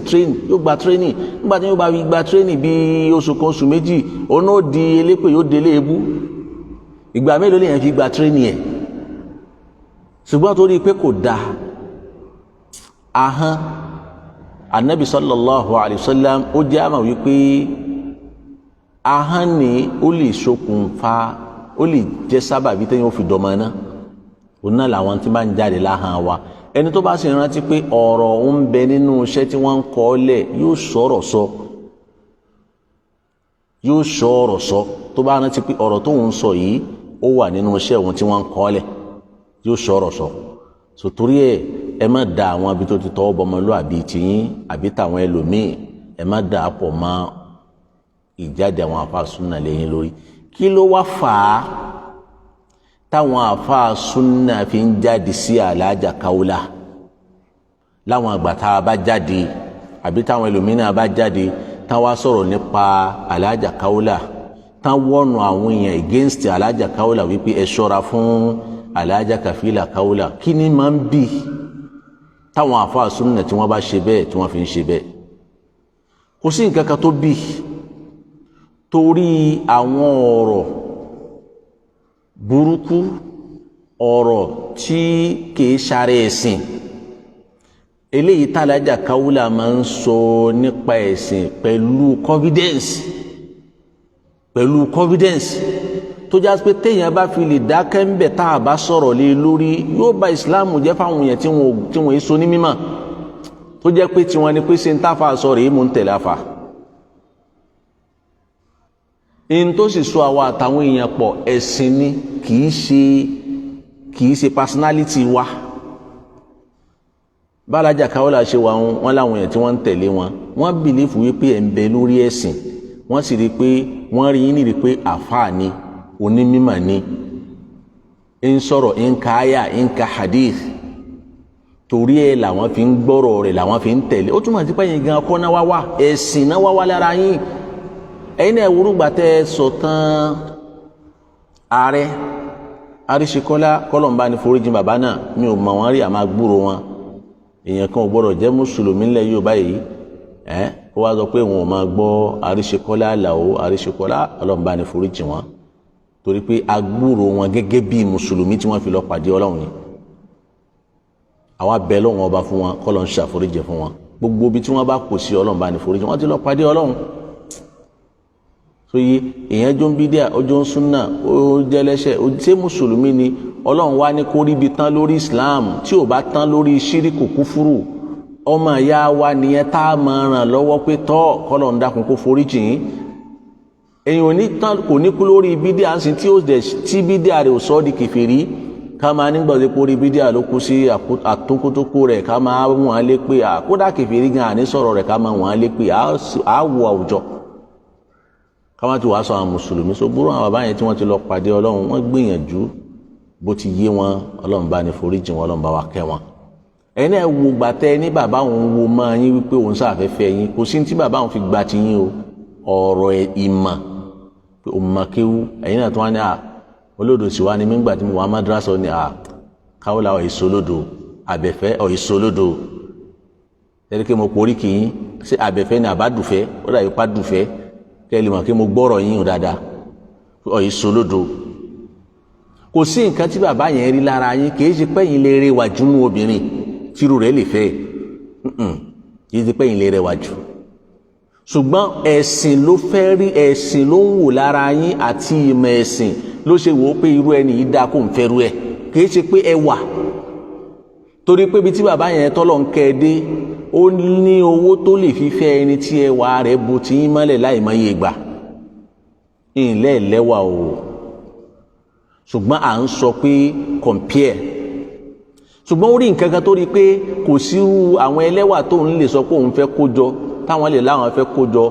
yóò gba training nígbà tí yóò bá gba training bíi oṣù kan oṣù méjì òun ó di elépè yóò délé èébú ìgbà mélòó lèèyàn fi gba training ẹ̀ ṣùgbọ́n torí pé kò dáa ahọ́n anabi sallallahu alayhi wa sallam ó jẹ́ àmà wípé ahọ́n ni ó lè ṣokùnfà ó lè jẹ́ sábàbí tẹ́yìn ó fi dọ̀mọ́ náà òun náà làwọn tí máa ń jáde láhàn wa ẹni tó bá sì rántí pé ọ̀rọ̀ ń bẹ nínú iṣẹ́ tí wọ́n ń kọ́ lẹ̀ yóò sọ̀rọ̀ sọ tó bá rántí pé ọ̀rọ̀ tó ń sọ yìí ó wà nínú iṣẹ́ òun tí wọ́n ń kọ́ lẹ̀ yóò sọ̀rọ̀ sọ sòtórí ẹ má da àwọn ibi tó ti tọwọ́ bọmọlúàbí tiyín àbí tàwọn ẹlòmíì ẹ má da pọ̀ mọ́ ìjáde àwọn àfáà súnà lẹ́yìn lórí kí ló wá fà á táwọn àfáà súnà fi ń jáde sí Alhaja Kaola láwọn àgbà tá a bá jáde àbí táwọn ẹlòmíì náà bá jáde táwọn wá sọ̀rọ̀ nípa Alhaja Kaola táwọn wọ́nu àwọn èèyàn against Alhaja Kaola wípé ẹ ṣọ́ra fún Alhaja Kafila Kaola kí ni máa ń bì táwọn àfáà súnnà tí wọ́n bá ṣe bẹ́ẹ̀ tí wọ́n fi ń ṣe bẹ́ẹ̀ kò sí nǹkan kan tó bì torí àwọn ọ̀rọ̀ burúkú ọ̀rọ̀ tí kìí ṣàrẹ ẹ̀sìn eléyìí tí Alhaja Kaola máa ń sọ nípa ẹ̀sìn pẹ̀lú confidence tó já pé téèyàn bá fi lè dákẹ́ ń bẹ̀ tá a bá sọ̀rọ̀ lé lórí yóò bà ìsìláàmù jẹ́ fáwọn èèyàn tí wọ́n èso ní mímọ̀ tó jẹ́ pé tiwọn ni pé ṣe ń táfà sọ̀rọ̀ èyí mú ń tẹ̀lé àfà in tó sì so àwa àtàwọn èèyàn pọ̀ ẹ̀sìn ni kìí ṣe personality wa bá Alhaja Kaola ṣe wà wọn láwọn èèyàn tí wọ́n ń tẹ̀lé wọ́n bìlífù wípé ẹ̀ ń bẹ lórí ẹ̀sìn wọ́n sì rí pé wọ́n rí yín rí pé àfáà ni onímímọ̀ ni ń sọ̀rọ̀ ń ka àyà ń ka hadith torí ẹ̀ làwọn fi ń gbọ́rọ̀ rẹ̀ làwọn fi ń tẹ̀lé ó túmọ̀ sí pé yín gan kọ́ náà wá wá ẹ̀sìn náà wá wá lára yín ẹ̀yin náà wúrúgbà tẹ́ sọ̀tàn ààrẹ Àríṣekọ́lá kọ́lọ̀mbá ní foríjì bàbá náà mi ò mọ̀ wọ́n rí àmà gbúrò wọn èèyàn kan ò gbọ́dọ̀ jẹ́ mùsùlùmí ńlẹ̀ yóò báyìí ó wá sọ pé wọn ò máa gbọ́ Àríṣekọ́lá Àlàó Àríṣekọ́lá ọlọ́mbá ní foríjì wọn torí pé agbúrò wọn gẹ́gẹ́ bí mùsùlùmí tí wọ́n fi lọ pàdé ọlọ́run ni àwa bẹ̀ lọ́wọ́n ọba fún wọn kọ́lọ̀ ń ṣàforíjì fún wọn gbogbo ibi tí wọ́n bá kò sí ọlọ́run bá ní foríjì wọ́n ti lọ pàdé ọlọ́run so yí èèyàn jó ń bídíà ọjọ́ ń súnà ó jẹ́lẹ́ṣẹ̀ ó ṣe mùsùlùmí ni ọlọ́run wá ní kó ríbi tán lórí Islam tí ò bá tán lórí ṣíríkù kúfúrù ọmọ ìyá wa nìyẹn tá a máa ràn lọ́wọ́ pé tọ́ kọ́lọ̀ ń dákun kó foríjì yín èyàn kò ní kú lórí bídíà ń sin tí bídíà rẹ̀ ò sọ́ di kèfèrí ká máa nígbà tó kórí bídíà ló kú sí àtúnkútókó rẹ̀ ká máa wọ́n á lé pé kódà kèfèrí gan àní sọ̀rọ̀ rẹ̀ ká máa wọ́n á lé pé àwọ̀ àwùjọ ká má ti wàá sọ àwọn mùsùlùmí so búrò àwọn bàbá yẹn tí wọ́n ti lọ pàdé ọlọ́run wọ́n gbìyànjú bó ti yé wọn ọlọ́run bá ní foríjì wọn ọlọ́run bá wa kẹ́ wọn ẹ̀yin náà wo gbàtẹ́ ní bàbá òun wo máa yín wípé òun sáfẹ́fẹ́ yín kò sí ní tí bàbá òun fi gbà ti yín o ọ̀rọ̀ ìmọ̀ pé òmùmàkéwú ẹ̀yin náà tó wá ní olódò sì wá ní mígbà tí mo wà madrasa ní Kaola ìsolódò àbẹ̀fẹ́ ìsolódò ẹ̀ríkẹ́ mo porí kì í sí àbẹ̀fẹ́ ní àbádùfẹ́ ó dàbí pàdùfẹ́ kẹ́lì mọ̀ kí mo gbọ́rọ̀ yín dáadáa ìsolódò kò sí nǹkan tí bàbá yẹn rí lára yín kì í ṣe pẹ́yìn lè rẹwà jù nú obìnrin tírú rẹ̀ lè fẹ́ kì í ṣe pẹ́yìn lè rẹwà jù ṣùgbọ́n ẹ̀sìn ló fẹ́ rí ẹ̀sìn ló ń wò lára yín àti ìmọ̀ ẹ̀sìn ló ṣe wò ó pé irú ẹni yìí dáa kó ń fẹ́rú ẹ̀ kìí ṣe pé ẹwà torí pé ibi tí bàbá yẹn tọ́lọ̀ ń kẹ́ ẹ dé ó ní owó tó lè fi fẹ́ ẹni tí ẹwà rẹ̀ bo ti yín mọ́lẹ̀ láì mọye ìgbà ìlẹ̀ lẹ́wà o ṣùgbọ́n à ń sọ pé compare ṣùgbọ́n ó rí nǹkan kan tó rí pé kò sí àwọn ẹlẹ́wà tó ń lè sọ pé òun fẹ́ kó jọ táwọn lè láwọn fẹ́ kó jọ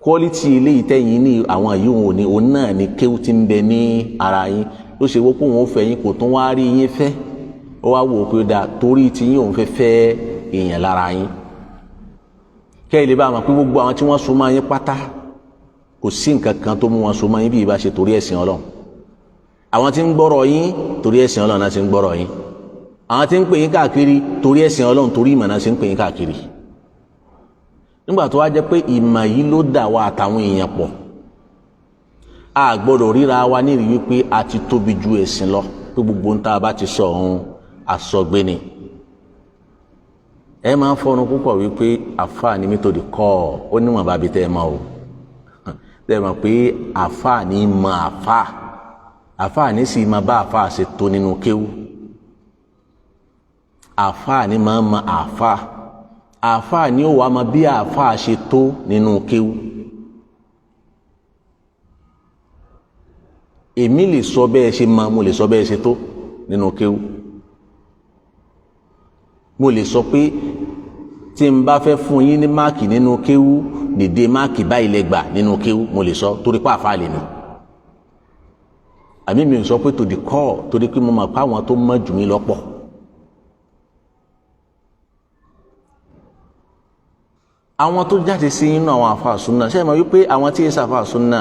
quality ilé ìtẹ́yìn ní àwọn yìí òun ní òun náà ní kéwù tí ń bẹ ní ara yín ló ṣe wọ́pọ̀ òun ó fẹ́ yín kò tún wá rí yín fẹ́ ó wá wò pé dá torí tí yín òun fẹ́ èèyàn lára yín kẹ́yìn lè bá wọn pé gbogbo àwọn tí wọ́n so mọ́ yín pátá kò sí nǹkan kan tó mú wọn so mọ́ yín bí ìbá ṣe torí ẹ̀sìn Ọlọ́run. Àwọn tí ń gbọ́rọ̀ yín torí ẹ̀sìn Ọlọ́run náà ṣe ń gbọ́rọ̀ yín, àwọn tí ń pè yín káàkiri torí ẹ̀sìn Ọlọ́run torí ìmọ̀ náà ṣe ń pè yín káàkiri. Nígbà tó wá jẹ́ pé ìmọ̀ yìí ló dà wá àtàwọn èèyàn pọ̀, a gbọ́dọ̀ ríra wa nírìí wípé a ti tóbi ju ẹ̀sìn lọ, pé gbogbo ń tá a bá ti sọ ọ̀hún àsọgbé ni. Ẹ máa ń fọnù púpọ̀ wípé àfáà ni mí tó di kọ́ ọ níwọ̀n bá bi tẹ́ ẹ mọ́ o tẹ́ ẹ mọ̀ pé àfáà ní mọ àfáà ní sì máa bá àfáà ṣe tó nínú kéwú, àfáà ní máa mọ àfáà ní ó wàá mọ bí àfáà ṣe tó nínú kéwú. Èmi lè sọ bẹ́ẹ̀ ṣe mọ, mo lè sọ bẹ́ẹ̀ ṣe tó nínú kéwú. Mo lè sọ pé tí n bá fẹ́ fún yín ní máàkì nínú kéwú dèdè máàkì báyìí lẹ gbà nínú kéwú, mo lè sọ torí pé àfáà lè mi. Àmì mi ò sọ pé tòdì kọ́ torí pé mo mọ̀ pé àwọn tó mọ̀ jù mí lọ́pọ̀. Àwọn tó jáde sí inú àwọn àfáà súnà, ṣé ẹ mọ̀ wípé àwọn tí èsì àfáà súnà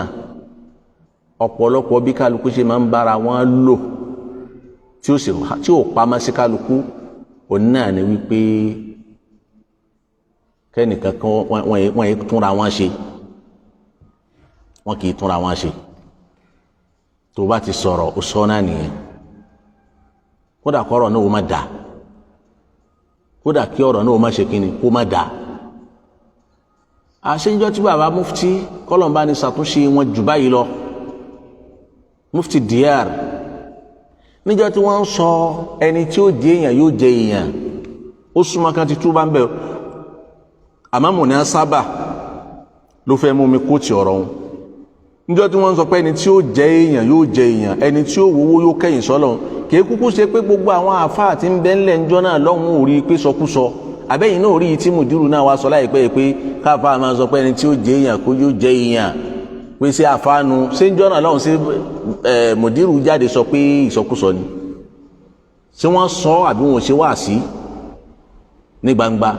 ọ̀pọ̀lọpọ̀ bí kálukú ṣe máa ń bára wọn lò tí ò pamọ́ sí kálukú, òun náà ni wípé kẹ́nìkan kan wọ́n yìí túnra wọn ṣe, wọn kì í túnra wọn ṣe. Tó bá ti sọ̀rọ̀ ó sọ náà nìyẹn, kódà kí ọ̀rọ̀ náà ó má dà, kódà kí ọ̀rọ̀ náà ó má ṣe kíni kó má dà. Àṣeyọjọ́ tí bàbá mufti kọ́lọ̀mbá ni ṣàtúnṣe wọn jù báyìí lọ, mufti Diyar, níjọ́ tí wọ́n ń sọ ẹni tí ó jẹ èèyàn yóò jẹ èèyàn, ó súnmọ́ kan ti túbá ń bẹ̀, àmọ́ mò ní á sábà ló fẹ́ mú mi kó ti ọ̀rọ̀ wọn. Níjọ́ tí wọ́n ń sọ pé ẹni tí ó jẹ èèyàn yóò jẹ èèyàn, ẹni tí ó wowó yóò kẹ́yìn sọ́lọ́run, kì í kúkú ṣe pé gbogbo àwọn àfáà tí ń bẹ ńlẹ̀ ńjọ́ náà lọ́hùn ò rí pé sọkúsọ, àbẹ́yìn náà rí tí mùdírù náà wá sọ láìpẹ́ pé káfáà máa sọ pé ẹni tí ó jẹ èèyàn kó yóò jẹ èèyàn, pé sí àfáànù ṣé ńjọ́ náà lọ́hùn sí mùdírù jáde sọ pé ìsọkúsọ ni, ṣé wọ́n sọ àbí wọn ò ṣe wá sí ní gbangba?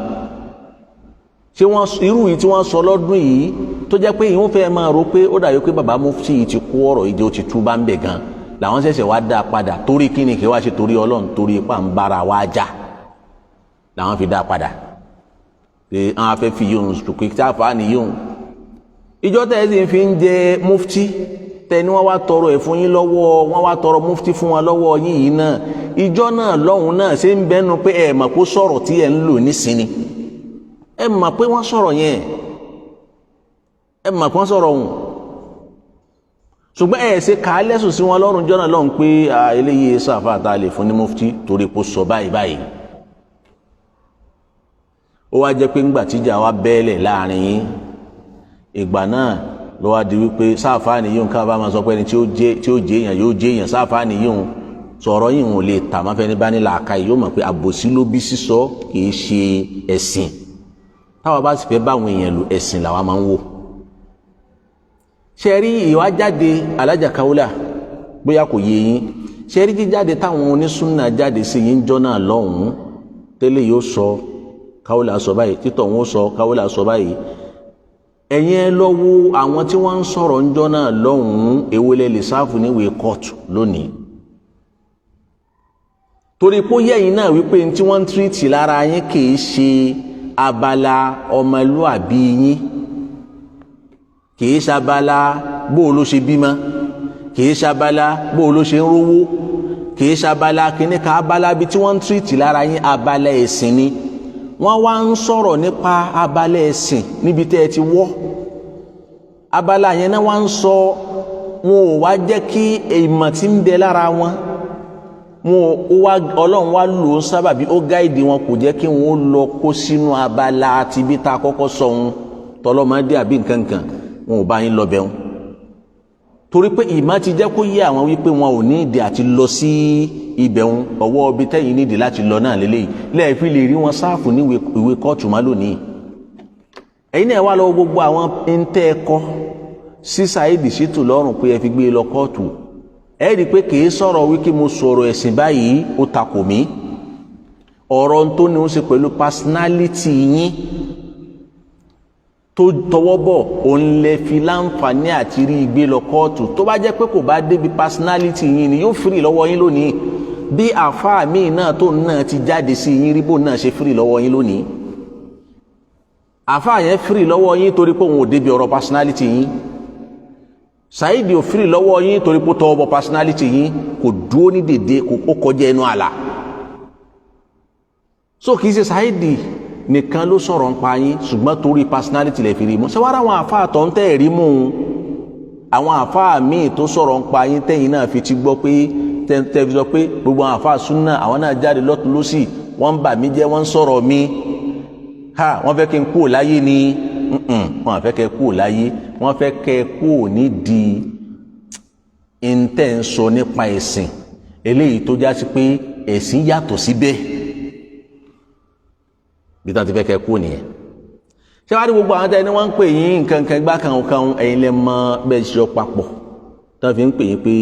Ṣé wọ́n irú yìí tí wọ́n sọ lọ́dún yìí tó jẹ́ pé ìwọ́n fẹ́ máa rò pé ó dàbí pé bàbá mufti yìí ti kó ọ̀rọ̀ ìjẹ́ ó ti tú bá ń bẹ̀ gan, làwọn ṣẹ̀ṣẹ̀ wá dá padà torí kíni kí wá ṣe torí Ọlọ́run, torí ipá ń bára wá jà làwọn fi dá padà pé àwọn afẹ́ fi yóò pé tí àfáà ní yóò. Ìjọ tẹ̀sí fi ń jẹ mufti tẹni wọ́n wá tọrọ ẹ̀ fún yín lọ́wọ́, wọ́n wá tọrọ mufti fún wọn lọ́wọ́ yín yìí náà, ìjọ náà lọ́hùn náà ṣe ń bẹ́nu pé ẹ̀ mọ̀ kó sọ̀rọ̀ tí ẹ̀ ń lò nísìnyí, ẹ̀ mọ̀ pé wọ́n sọ̀rọ̀ yẹn, ẹ̀ mọ̀ pé wọ́n sọ̀rọ̀ ọ̀hún, ṣùgbọ́n ẹ̀ ṣe kà á lẹ́sùn sí wọn lọ́rùn jọ́nà lọ́hùn pé eléyìí sàfà tá a lè fún ní mufti torí kó sọ báyìí báyìí. Ó wá jẹ́ pé ńgbà tíjà wa bẹ́ẹ̀lẹ̀ láàrin yín, ìgbà náà ló wá di wípé sáfà nìyíùn ká bá máa sọ pé ẹni tí ó jẹ èèyàn yóò jẹ èèyàn, sáfà nìyíùn sọ̀rọ̀ yìí wọn ò lè tà máa fẹ́ ní bá ní làákà yìí, yóò mọ̀ pé àbòsí ló bí sísọ kìí ṣe ẹ̀sìn. Táwa bá sì fẹ́ bá àwọn èèyàn lò ẹ̀sìn làwa máa ń wò. Ṣé rí ìwà jáde Alájà Kaola bóyá kò yé yín, ṣé rí jíjáde táwọn onísúnnà jáde sí yín jọ́ náà lọ́hùn-ún, tẹ́lẹ̀ yóò sọ Kaola sọ báyìí, títọ̀ wọn ó sọ Kaola sọ báyìí, ẹ̀yin ẹ lọ wo àwọn tí wọ́n ń sọ̀rọ̀ ńjọ́ náà lọ́hùn-ún ewélé lè sáàfù níwèé kóòtù lónìí. Torí pé yẹ́yìn náà wípé tí wọ́n ń tírìtì lára yín kìí ṣe abala ọmọlúàbí yín, kìí ṣe abala bó ló ṣe bímọ, kìí ṣe abala bó ló ṣe ń rówó, kìí ṣe abala kìíní ká abala bí tí wọ́n ń tírìtì lára yín abala ẹ̀sìn ni. Wọ́n wá ń sọ̀rọ̀ nípa abala ẹ̀sìn níbi tẹ́ ẹ ti wọ́, abala yẹn náà wá ń sọ, wọn ò wá jẹ́ kí ìmọ̀ tí ń bẹ lára wọn Ọlọ́run wá lò ó sábàbí ó gáìdì wọn, kò jẹ́ kí wọn ó lọ kó sínú abala àti ibi tá a kọ́kọ́ sọ ohun tọlọ́mọdé àbí nǹkan kan, wọn ò bá yín lọ bẹ̀rù. Torí pé ìmọ̀ ti jẹ́ kó yé àwọn wípé wọn ò ní ìdí àti lọ sí ibẹ̀ ń ọwọ́ ibi tẹ́yìn nídìí láti lọ náà lélẹ́yìí lẹ́ẹ̀fi lè rí wọn sáàfù ní ìwé kóòtù má lónìí. Ẹ̀yin náà wá lọ gbogbo àwọn ntẹ́ ẹ̀kọ́ sí Saheed Shittu lọ́rùn pé ẹ fi gbé e lọ kóòtù, ẹ rí i pé kì í sọ̀rọ̀ wíkí mo sọ̀rọ̀ ẹ̀sìn báyìí ó takò mí, ọ̀rọ̀ tó ní ó ṣe pẹ̀lú personality yín tó tọwọ́ bọ̀ òun lè fi láǹfààní àti rí gbé lọ kóòtù. tó bá jẹ́ pé kò bá débi personality yín ni yóò free lọ́wọ́ yín lónìí bí àfáà míì náà tó náà ti jáde sí yín rí bó náà ṣe free lọ́wọ́ yín lónìí. àfáà yẹn free lọ́wọ́ yín torí pé òun ò débi ọ̀rọ̀ personality yín. Saidi ò free lọ́wọ́ yín torí pé tọwọ́ bọ̀ personality yín kò dúró ní dèdè kò kọjá ẹnu àlà. so kì í ṣe Saidi nìkan ló sọ̀rọ̀ nípa yín ṣùgbọ́n torí personality lè fi rí mú. ṣẹ́wárà àwọn àfáà tó ń tẹ̀ rí mú un àwọn àfáà míì tó sọ̀rọ̀ nípa yín tẹ̀yìn náà fi ti gbọ́ pé tẹ́ fi sọ pé gbogbo àwọn àfáà súnà àwọn náà jáde lọ́tún lọ́sì wọ́n ń bà mí jẹ́ wọ́n ń sọ̀rọ̀ mi wọ́n fẹ́ kí n kúrò láyé ni wọ́n fẹ́ kẹ́ kúrò láyé wọ́n fẹ́ kẹ́ kúrò nídìí intẹ́ ń sọ nípa ẹ̀sìn eléyìí tó já sí pé ẹ̀sìn yàtọ̀ síbẹ̀ bí táwọn ti fẹ́ kẹ́ kúrò nìyẹn. ṣé wàá rí gbogbo àwọn tẹ́ ni wọ́n ń pè yín nǹkan kan gbá kan ẹ̀yin lẹ́ mọ̀ bẹ́ẹ̀ ṣe ọ papọ̀ tó fi ń pè yín pé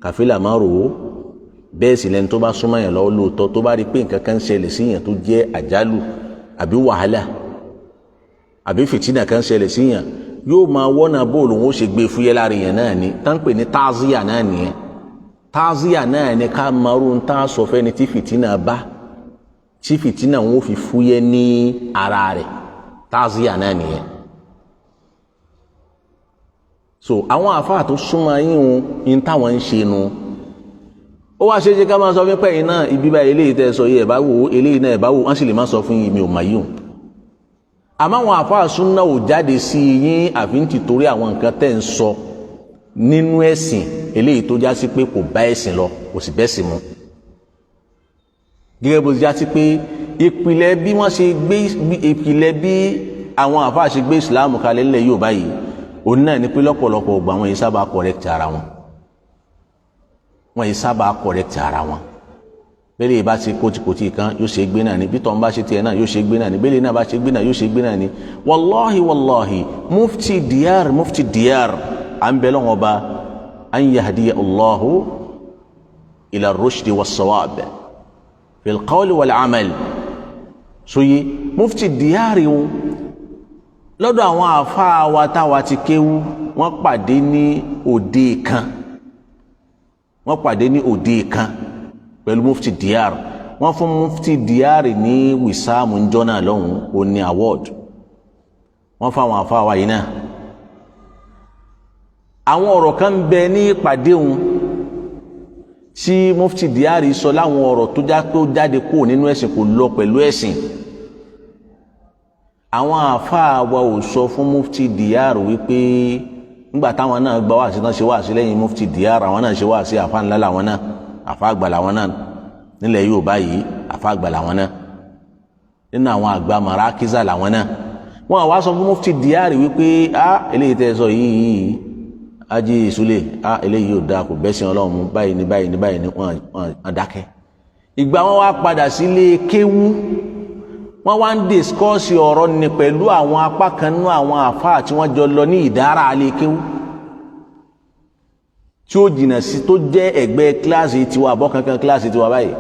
kàfílà máa rò ó bẹ́ẹ̀ sì lẹ́ni tó bá súnmọ́ yẹn lọ́wọ́ lóòótọ́ tó bá rí pé nǹkan kan ń ṣẹlẹ̀ sí yẹn tó jẹ́ àjálù àbí wàhálà àbí fìtínà kan ṣẹlẹ̀ sí yẹn yóò máa wọ́nà bóòlù wọn ó ṣe gbé fúyẹ́ lára yẹn náà ni tá ń pè ní táàzíyà náà nìyẹn. táàzíyà náà ni ká marú ń tá a sọ fẹ́ni tí fìtínà bá tí fìtínà wọn ó fi fúyẹ́ ní ara rẹ̀ táàzíyà náà nìyẹn. so àwọn àfáà tó súnmọ́ yín o ní táwọn ń ṣe nu ó wá ṣeéṣe ká máa sọ fún pẹ́yìn náà ibi báyìí eléyìí tẹ́ sọ yìí ẹ̀ bá wò ó eléyìí náà ẹ̀ bá wò ó wọ́n sì lè má sọ fún yín mi ò mà yìí o àmọ́ àwọn àfáà súnná ò jáde sí yín àfi ń tìtorí àwọn nǹkan tẹ́ ń sọ nínú ẹ̀sìn eléyìí tó já sí pé kò bá ẹ̀sìn lọ kò sì bẹ́ẹ̀ sì mu gẹ́gẹ́ bó ti já sí pé ìpìlẹ̀ bí wọ́n ṣe gbé ìpìlẹ̀ bí àwọn àfáà ṣe gbé ìsìláàmù kalẹ̀ ńlẹ̀ yóò báyìí òun náà ní pé lọ́pọ̀lọpọ̀ ògbà wọn yìí sábà correct ara wọn wọn yìí sábà correct ara wọn bẹ́ẹ̀ yìí bá ti kòtìkòtì kan yóò ṣe gbé náà ni bí tọ́n bá ṣe tiẹ̀ náà yóò ṣe gbé náà ni bẹ́ẹ̀ yìí náà bá ṣe gbé náà yóò ṣe gbé náà ni wallahi mufti diyar à ń bẹ lọ́wọ́ ba an yahdiya Allahu ila rushdi was-sawab fil qawli wal amal soye mufti diyar yìí lọ́dọ̀ àwọn àfáà wa táwa ti kéwú wọ́n pàdé ní òde kan pẹ̀lú mufti diyar wọ́n fún mufti diyar ní wìsáàmù jọ́nà lọ́hùn ó ní award wọ́n fáwọn àfáà wa yìí náà àwọn ọ̀rọ̀ kan bẹ ní ìpàdé òun tí mufti diyar sọ láwọn ọ̀rọ̀ tó jáde kúrò nínú ẹ̀sìn kò lọ pẹ̀lú ẹ̀sìn àwọn àfáà wa ò sọ fún mufti diyar wípé nígbà táwọn náà gba wáàsí náà ṣe wáàsí lẹ́yìn mufti diyar àwọn náà ṣe wáàsí àfáà ńlá làwọn náà àfáà àgbà làwọn náà nílẹ̀ Yorùbá yìí àfáà àgbà làwọn náà nínú àwọn àgbà marakiza làwọn náà wọn àwa sọ fún mufti diyar wípé eléyìí tẹ́ sọ yìí ajé ìsúlẹ̀ eléyìí yóò dáa kò bẹ́sìn Ọlọ́run mú báyìí ní wọ́n dákẹ́ ìgbà wọn wá padà sílé kéwú wọ́n wá ń dìskọ́sì ọ̀rọ̀ ni pẹ̀lú àwọn apá kan nínú àwọn àfáà tí wọ́n jọ lọ ní ìdára alékéwú tí ó jìnà sí tó jẹ́ ẹgbẹ́ kíláàsì tiwa àbọ̀ kankan kíláàsì tiwa báyìí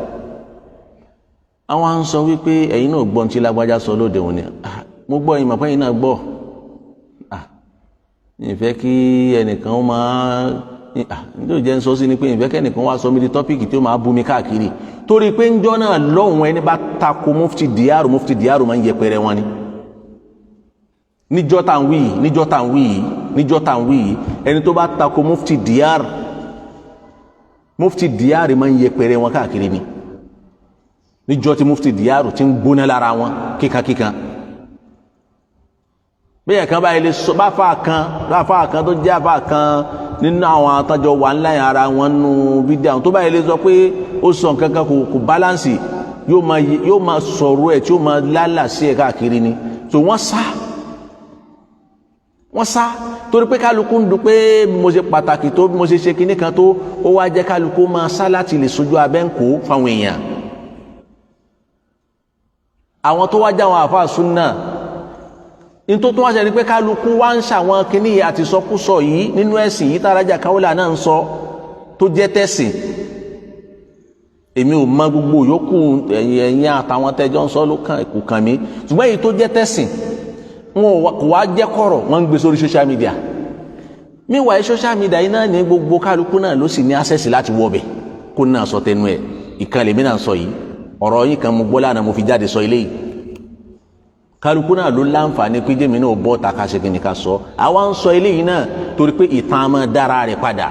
àwọn à ń sọ wípé ẹ̀yin náà gbọ́n tí lágbájá sọ lóde òun ni mo gbọ́ ìmọ̀ pé ẹ̀yin náà gbọ́ ìfẹ́ kí ẹnìkan máa nítorí jẹ́ ń sọ sí ni pé ìfẹ́ kẹ́nìkan wá sọ mí di tọ́pìkì tí ó máa bú mi káàkiri torí pé ń jọ́ náà lọ́hùn ẹni bá tako mufti diyar máa ń yẹpẹrẹ wọn ni níjọ́ tá ń wí yìí ẹni tó bá tako mufti diyar máa ń yẹpẹrẹ wọn káàkiri ni níjọ́ tí mufti diyar ti ń gbóná lára wọn kíkankíkan bẹ́ẹ̀ kan báyìí lè sọ báfà kan tó jẹ́ àfà kan nínú àwọn àtàjọ wà ńlá yẹn ara wọn nù fídíò àwọn tó báyìí lè sọ pé ó sọ nǹkan kan kò báláǹsì yóò máa sọ̀rọ̀ ẹ̀ tí ó máa lálà sí ẹ̀ káàkiri ni so wọ́n sá torí pé kálukú ń dùn pé mo ṣe pàtàkì tó mo ṣe ṣe kinní kan tó ó wá jẹ́ kálukú máa sá láti lè sojú abẹ́ǹkó fáwọn èèyàn àwọn tó wá já àwọn àfáà súnnà nítorí tó wá ṣe ni pé kálukú wá ń ṣàwọn kinní àti sọkúsọ yìí nínú ẹ̀sìn yìí tárájà káwọ́là náà ń sọ tó jẹ́ tẹ̀sìn èmi ò mọ gbogbo yòókù ẹ̀yin àtàwọn tẹ́jọ́ ń sọ ló kàn mí ṣùgbọ́n èyí tó jẹ́ tẹ̀sìn wọn kò wá jẹ́ kọ̀rọ̀ wọ́n ń gbé sórí social media meanwhile social media yìí náà ní gbogbo kálukú náà ló sì ní access láti wọ bẹ̀ kó náà sọ tẹnu ẹ̀ ìkànnì mi náà sọ yìí ọ̀rọ̀ yìí kan mo gbọ́ lánàá mo fi jáde sọ eléyìí kálukú náà ló láǹfààní pé jẹ́mi náà bọ́ ta ká ṣe kí ni ká sọ àwa ń sọ eléyìí náà torí pé ìtàn máa dára rẹ̀ padà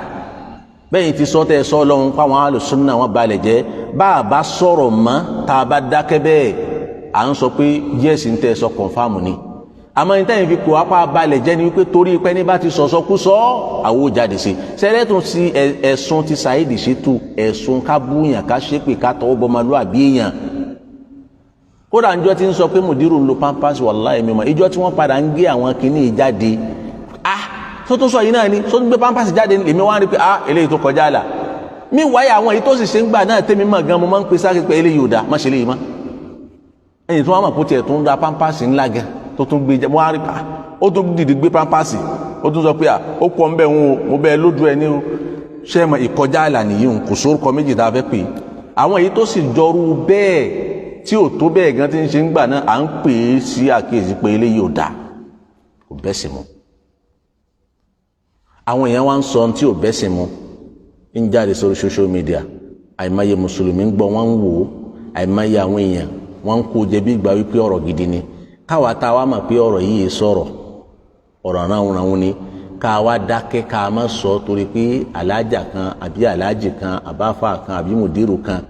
bẹ́ẹ̀ ti sọ tẹ́ sọ lọ́hún fáwọn alùsùn náà wọ́n balẹ̀ jẹ́ bá a bá sọ̀rọ̀ mọ́ tá a bá dákẹ́ bẹ́ẹ̀ à ń sọ pé yẹ́sì ń tẹ́ sọ kọ̀ǹfàmù ni àmọ́ ní táyìn fi kó apá balẹ̀ jẹ́ ni wípé torí pé ní bá ti sọ̀sọ́ kú sọ àwo jáde sí sẹ́rẹ́tún sí ẹ̀sùn ti Saheed Shittu ẹ̀sùn ká búyàn ká ṣépè ká tọwọ́ bọmọlúwàbí èèyàn kódà njọ́ ti ń sọ pé mùdírù ń lo pampers wàláhì mímọ́ ìjọ́ tí wọ́n padà ń gé àwọn kìíní jáde tó sọ yìí náà ni tó ń gbé pampers jáde èmi wá rí pé eléyìí tó kọjá là mí wáyà àwọn èyí tó sì ṣe ń gbà náà tẹ́mi mọ̀ gan mo máa ń pè sáré pé eléyìí ò dáa má ṣe léyìí mọ́ ẹ̀yìn tó wá mọ̀ kó tiẹ̀ tó ń da pampers ńlá gan tó tún gbé wọ́n á rí pa ó tún dìde gbé pampers ó tún sọ pé ó pọ̀ ń bẹ̀ ń o mo bẹ́ẹ̀ lójú ẹ ní o ṣé mọ̀ ìkọjá àlà nìyí o kò sórúkọ méjì tá a fẹ́ pè àwọn èyí tó sì jọrú bẹ́ẹ̀ tí ò tó bẹ́ẹ̀ gan tí ń ṣe ń gbà náà à ń pè é sí àkíyèsí pé eléyìí ò dáa kò bẹ́ẹ̀ sì mọ́ àwọn èèyàn wá ń sọ tí ò bẹ́ẹ̀ sì mọ́ ń jáde sórí social media àìmáyé mùsùlùmí ń gbọ́ wọ́n ń wò ó àìmáyé àwọn èèyàn wọ́n ń kó jẹ bí ìgbà wípé ọ̀rọ̀ gidi ni káwa tá a wá mọ̀ pé ọ̀rọ̀ yìí sọ̀rọ̀ ọ̀rọ̀ ránunrànun ni ká wá dákẹ́ ká má sọ torí pé alájà kan àbí alájì kan àbáfà kan àbí mùdírù kan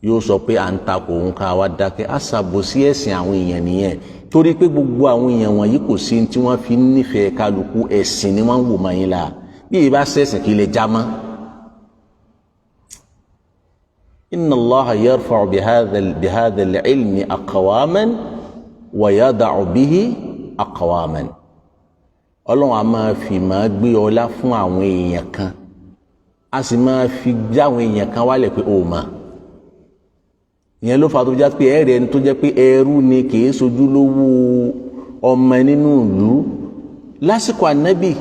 yóò sọ pé à ń takò òun ká wá dákẹ́ àṣàbòsí ẹ̀sìn àwọn èèyàn nìyẹn torí pé gbogbo àwọn èèyàn wọ̀nyí kò sí tí wọ́n fi nífẹ̀ẹ́ kálukú ẹ̀sìn ni wọ́n ń wò máa yín la bí ìbá sẹ́sìn kí lè já mọ́. inna Allaha yarfa'u bihadha al-ilmi aqwaman wa yada'u bihi aqwaman. ọlọ́run a máa fi máa gbé ọlá fún àwọn èèyàn kan a sì máa fi já àwọn èèyàn kan wálẹ̀ pé ó máa ìyẹn ló fà tó já pé ẹ̀rẹ̀ ẹni tó jẹ́ pé ẹrú ni kìí sojú lówó ọmọ nínú ìlú lásìkò ànábì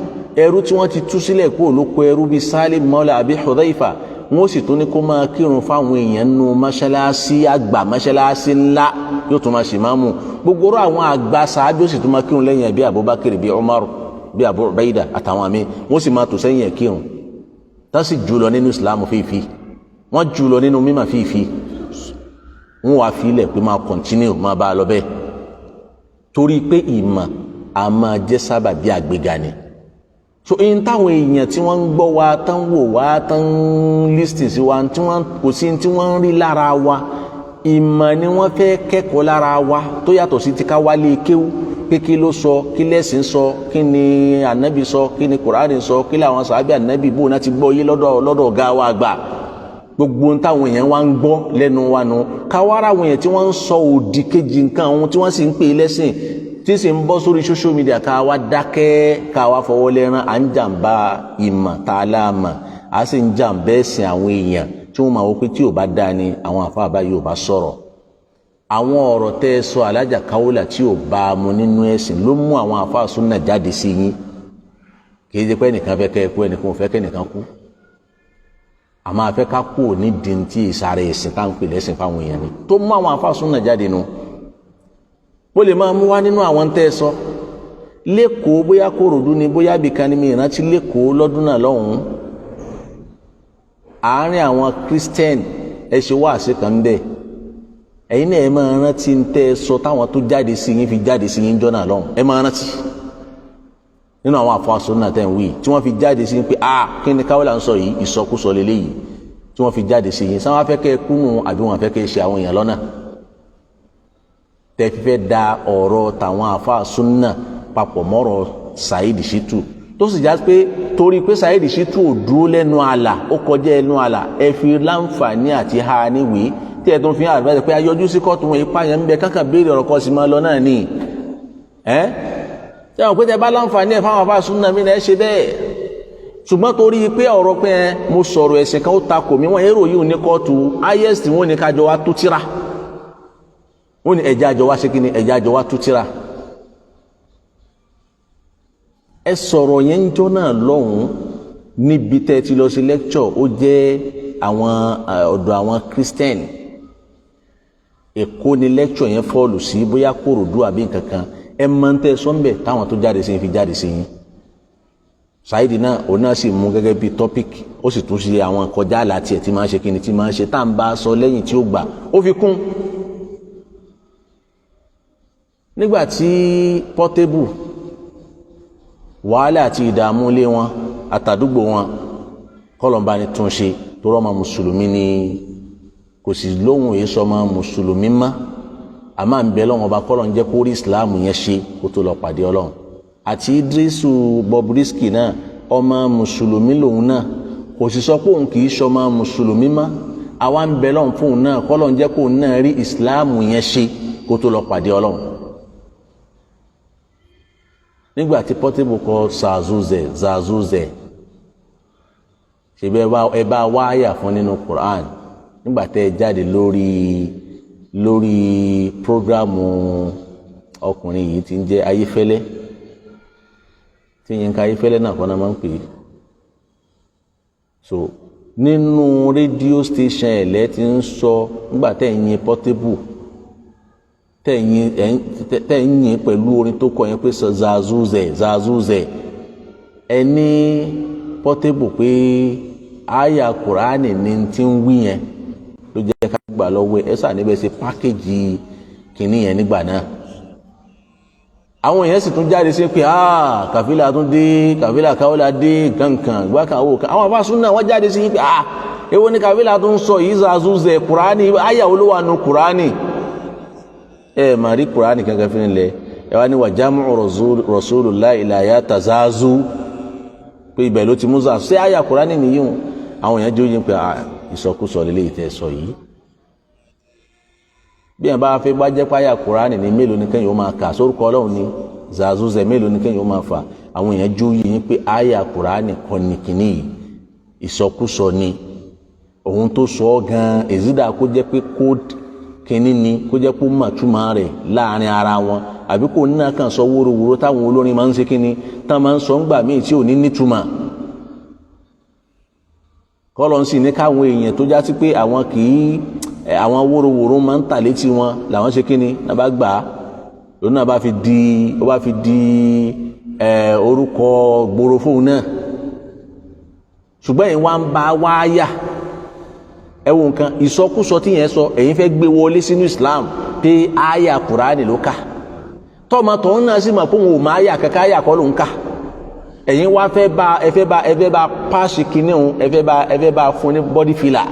ẹrú tí wọ́n ti tú sílẹ̀ kó olóko ẹrú bíi Salim mọ́lá àbí Hudhaifa wọ́n sì tún ní kó máa kírun fáwọn èèyàn nínú mọ́ṣáláṣí àgbà mọ́ṣáláṣí ńlá yóò tún máa ṣe máa mú gbogbo ọ̀rọ̀ àwọn àgbà sàábì ó sì tún máa kírun lẹ́yìn ẹ̀ bí Abubakar bí Umar bí Abu Ubaida àtàwọn àmì wọ́n sì máa tò sẹ́yìn ẹ̀ kírun tá sì jù lọ nínú Islam fífi wọ́n jù lọ nínú mímọ̀ fífi wọ́n wá filẹ̀ pé máa kọ̀ntínú máa bá a lọ bẹ́ẹ̀ torí pé ìmọ̀ a máa jẹ́ sábà bí àgbéga ni so eyín táwọn èèyàn tí wọ́n ń gbọ́ wa tán wò wá tán lísìn sí wa tí wọ́n kò sí tí wọ́n ń rí lára wa ìmọ̀ ni wọ́n fẹ́ kẹ́kọ̀ọ́ lára wa tó yàtọ̀ sí ti ká wálé kéwú pé kí ló sọ kí lẹ́sìn sọ kí ni ànábì sọ kí ni kùránì sọ kí làwọn sàábì ànábì bò náà ti gbọ́ yé lọ́dọ̀ ọ̀gá wa àgbà gbogbo táwọn èèyàn wá ń gbọ́ lẹ́nu wa nù káwárà àwọn èèyàn tí wọ́n ń sọ òdì kejì nǹkan ohun tí wọ́n sì ń pè lẹ́sìn tí sì ń bọ́ sórí social media ká wá dákẹ́ ká wá fọwọ́ lẹ́rán à ń jàǹbá ìmọ̀ tá a láàmà à sì ń jàǹbá ẹ̀sìn àwọn èèyàn tí wọ́n máa wọ pé tí ò bá dáa ni àwọn àfáà bá yóò bá sọ̀rọ̀ àwọn ọ̀rọ̀ tẹ́ ẹ sọ alájà káwọ́là tí ò bá a mu nínú ẹ̀sìn ló mú àwọn àfáà súnà jáde sí yín kì í ṣe pé ẹnìkan fẹ́ kẹ́ ẹ kú ẹnìkan ò fẹ́ kẹ́ ẹnìkan kú àmọ́ afẹ́ ká kú ní dìntì ìsàrẹ̀ ẹ̀sìn tá à ń pè lẹ́sìn fáwọn èèyàn ni tó mú àwọn àfáà súnà jáde nu ó lè máa mú wá nínú àwọn tẹ́ ẹ sọ lẹ́kọ̀ọ́ bóyá Kòròdú ni bóyá bìkan ni mi ìrántí lẹ́kọ̀ọ́ lọ́dún náà lọ́hùn-ún àárín àwọn Christian ẹ ṣe wáàsí kan bẹ́ẹ̀ ẹ̀yin náà ẹ máa rántí tẹ́ ẹ sọ táwọn tó jáde sí yín fi jáde sí yín jọ́nà lọ́hùn ẹ máa rántí nínú àwọn àfáà súnà tẹ́ ń wí tí wọ́n fi jáde sí yín pé kí ni káwọ́là ń sọ yìí ìsọkúsọ lélẹ́yìí tí wọ́n fi jáde sí yín sáwọn afẹ́kẹ́ kúnnù àbí wọn afẹ́kẹ́ ṣe àwọn èèyàn lọ́nà tẹ́ fífẹ́ da ọ̀rọ̀ tàwọn àfáà súnà papọ̀ mọ́rọ̀ Saheed Shittu tó sì já pé torí pé Saheed Shittu ò dúró lẹ́nu àlà ó kọjá ẹnu àlà ẹ fi láǹfààní àti ha níwèé tí ẹ tún fi hàn àdúrà pé ayọjú sí kóòtù wọn ipa yẹn ń bẹ kankan béèrè ọ̀rọ̀ kan sì máa lọ náà ni ṣé àwọn pété bá láǹfààní ẹ̀ fáwọn àfáà súnà mí náà ẹ ṣe bẹ́ẹ̀ ṣùgbọ́n torí pé ọ̀rọ̀ pé mo sọ̀rọ̀ ẹ̀sìn kan ó takò mí wọ́n èrò yìí ò ní kóòtù highest wọn ní kájọ wá tú tírà wọ́n ní ẹ̀jẹ̀ àjọ wá ṣe kí ni ẹ̀jẹ̀ àjọ wá tú tírà ẹ sọ̀rọ̀ yẹn ń jọ́ náà lọ́hùn-ún níbi tẹ́ ti lọ sí lecture ó jẹ́ àwọn ọ̀dọ̀ àwọn Christian Èkó ni lecture yẹn fọ́ọ̀lù sí, bóyá Kòròdú àbí nǹkan kan, ẹ máa ń tẹ́ sọ́ńbẹ̀ táwọn tó jáde sí fi jáde sí yín. Saidi náà òun náà sì mú gẹ́gẹ́ bí topic, ó sì tún ṣe àwọn kọjá àlá tiẹ̀ tí máa ń ṣe kíni tí máa ń ṣe tá à ń bá a sọ lẹ́yìn tí ó gbà ó fi kún. Nígbà tí Portable wàhálà àti ìdààmú lé wọn àtàdúgbò wọn kọlọ̀mbá ni tún ṣe tó rọ́mọ mùsùlùmí ni kò sì lóhùn èyí sọmọ mùsùlùmí mọ́, àmọ́ ń bẹ lọ́wọ́n ọba kọ́lọ̀ ń jẹ́ kó rí ìsìláàmù yẹn ṣe kó tó lọ pàdé Ọlọ́run. Àti Idrisu Bobrisky náà ọmọ mùsùlùmí lòun náà kò sì sọ pé òun kì í sọmọ mùsùlùmí mọ́, àwa ń bẹ lọ́wọ́n fún òun náà kọ́lọ̀ ń jẹ́ kó òun náà rí ìsìláàmù yẹn ṣe kó tó lọ pàdé Ọlọ́run. Nígbà tí Portable kọ Zazuze ṣe ẹ bá wáyà fún nínú Quran nígbà tẹ́ ẹ jáde lórí prógrámù ọkùnrin yìí tí ń jẹ́ Ayéfẹ́lẹ́ tí Yínká Ayéfẹ́lẹ́ náà kọ́nà máa ń pè é. So nínú rédíò station ẹ̀lẹ́ ti ń sọ nígbà tẹ́ ẹ yin Portable tẹ́ ẹ yin pẹ̀lú orin tó kọ yẹn pé Zazuze ẹni Portable pé àyà Kùránì ni ti ń wí yẹn ló jẹ́ ká gbà lọ́wọ́ ẹ sà níbẹ̀ ṣe pákéjì kìíní yẹn nígbà náà. Àwọn èèyàn sì tún jáde sí pé kàfílà tún dé, kàfílà káwọ́lá dé kankan gbákanwó kan. Àwọn àbá súnà wọ́n jáde sí pé èwo ni kàfílà tún sọ yìí Zazuze Kùránì àyà olówó àánú Kùránì. Mà rí Kùránì kankan fi nílẹ̀ ẹ wá ní wà jámù Rasulullah ìlàyà tazazu pé ibẹ̀ ló ti mú zà ṣé àyà Kùránì nìyí hùn. Àwọn èèyàn jó yín pé ìsọkúsọ lélẹ̀ ìtẹ́ sọ yìí. Bí ẹ̀ bá fẹ́ bá jẹ́ páyà Kùránì ní mélòó ni kẹ́yìn ó máa kà sórúkọ Ọlọ́run ní Zazuze mélòó ni kẹ́yìn ó máa fà. Àwọn èèyàn jó yín pé àyà Kùránì kọ́ ni kìíní yìí ìsọkúsọ ni. Òun tó sọ ọ́ gan-an èzídà kó jẹ́ pé kóòdù kìíní ni kó jẹ́ pé ó mà túmọ̀ rẹ̀ láàrin ara wọn, àbí kò ní náà kàn sọ wóróworó táwọn olórin máa ń ṣe kíni táwọn máa ń sọ ńgbà míì tí ò ní nítumọ̀. Kọ́lọ́n sì ní káwọn èèyàn tó já sí pé àwọn àwọn wóróworó máa ń tà létí wọn làwọn ṣe kíni náà bá gbà á lónìí náà bá fi di orúkọ gbòòrò fóun náà. Ṣùgbọ́n ìwà ń bá wáyà ẹwọ nǹkan ìsọkúsọ tí yẹn sọ ẹ̀yin fẹ́ gbé wọlé sínú Islam pé àyà Kùránì ló kà tọ́mọ tọ́hún náà sì mọ̀ pé òun ò máa yà kankan àyà kọ́ ló ń kà. Ẹ̀yin wá ẹ fẹ́ bá páàsì kínní òun ẹ fẹ́ bá fún ní bọ́dí fìlà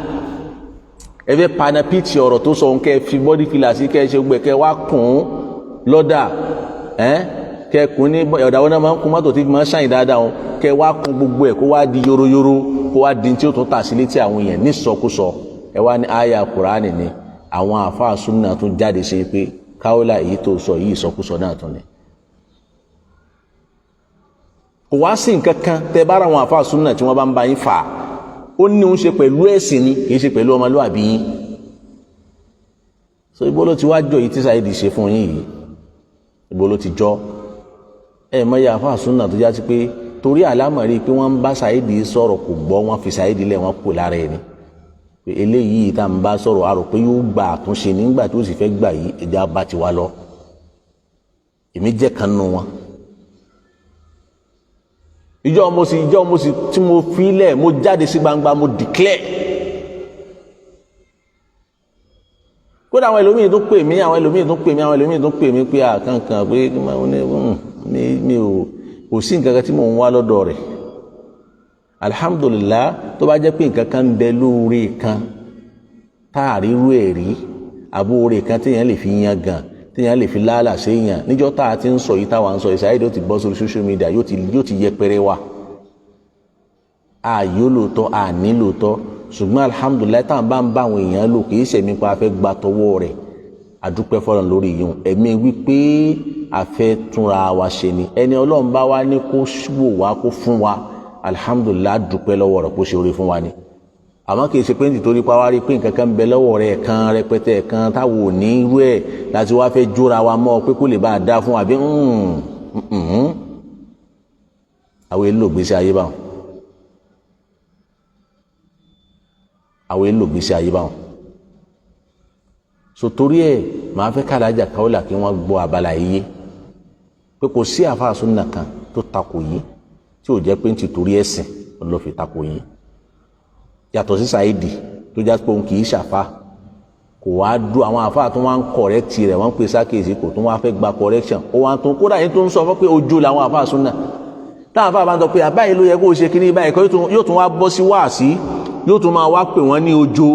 ẹ fẹ́ panapiti ọ̀rọ̀ tó sọ kẹ́ fi bọ́dí fìlà sí kẹ́ ṣe gbẹ kẹ́ wá kùn ún lọ́dà kẹ́ kùn ní ọ̀dà wọn náà máa ń kún mọ́tò tí máa ń ṣàyìn dáadáa wọn kẹ́ wá kùn gbogbo ẹ̀ kó wá di yoroyoro kó wá di tí ó tún tà sí létí àwọn èèyàn ní sọkúsọ ẹ wá ní àyà Kùránì ni. Àwọn àfáà súnà tún jáde ṣe pé káwọlà èyí tó sọ yìí ìsọkúsọ náà tún ni. Kò wá sí nǹkan kan tẹ bára àwọn àfáà súnà tí wọ́n bá ń bá yín fà ó ní òun ṣe pẹ̀lú ẹ̀sìn ni kì í ṣe pẹ̀lú ọmọlúwàbí yín. So ibo ló ti wá jọ yìí tí Saidi ṣe fún yín yìí ibo ló ti jọ mọ ya àfáà súnà tó já sí pé torí àlámọ̀rí pé wọ́n ń bá Saidi sọ̀rọ̀ kò gbọ́ wọ́n fi Saidi lẹ̀ wọ́n kò lára ẹni pé eléyìí tá à ń bá sọ̀rọ̀ àrò pé yóò gba àtúnṣe nígbà tó sì fẹ́ gbà yìí ẹja bá ti wá lọ. Èmi jẹ́ kan nù wọn. ìjọ mo sì tí mo fi lẹ̀ mo jáde sí gbangba mo declare. kódà àwọn ẹlòmíì tó pè mí pé àkànkàn pé mi ò kò sí nǹkan kan tí mò ń wá lọ́dọ̀ rẹ̀. Alhamdulillah tó bá jẹ́ pé nǹkan kan ń bẹ lóore kan táàrí rú ẹ̀rí àbóore kan téèyàn lè fi yan gan téèyàn lè fi láàlà séèyàn níjọ́ tá a ti ń sọ yìí táwa ń sọ Saidi ó ti bọ́ sórí social media yóò ti yẹpẹrẹ wa ààyò lóòótọ́ àní lóòótọ́ ṣùgbọ́n alhamdulillah táwọn bá ń bá àwọn èèyàn lò kì í ṣẹ̀mí pa afẹ́ gba tọwọ́ rẹ̀ adúpẹ́ fọlọ́n lórí yìí ẹ̀mí wípé afẹ́ túnra wa ṣe ni ẹni Ọlọ́run bá wá ní kó wò wá kó fún wa alhamdulillah dúpẹ́ lọ́wọ́ rẹ̀ kó ṣe oore fún wa ni àmọ́ kì í ṣe pé nítorí pa wá rí pé nǹkan kan ń bẹ lọ́wọ́ rẹ̀ kan rẹpẹtẹ kan táwọn ò ní irú ẹ̀ láti wá fẹ́ jóra wa mọ́ pé kó lè bá a dá fún wa bí àwọn èlò gbèsè ayé báwọn. àwọn èlò gbèsè ayé báwọn. So torí ẹ̀ màá fẹ́ káàdájà Kaola kí wọ́n gbọ́ abala yìí pé kò sí àfáà súnà kan tó takò yìí tí ò jẹ́ pé ń ti torí ẹ̀sìn ló fi takò yìí yàtọ̀ sí Saidi tó já pé òun kì í ṣàfà kò wá dú àwọn àfáà tó wá ń kọ̀rẹ́kìtì rẹ̀ wọ́n ń pè sákèsí kò tó wá fẹ́ gba correction ó wá tó kódà yìí tó ń sọ fún pé ojú làwọn àfáà súnà táwọn àfáà bá ń sọ pé àbáyé ló yẹ kó o ṣe kíní báyìí kọ́ yóò tún wá bọ́ sí wáàsí yóò tún máa wá pè wọ́n ní ojo.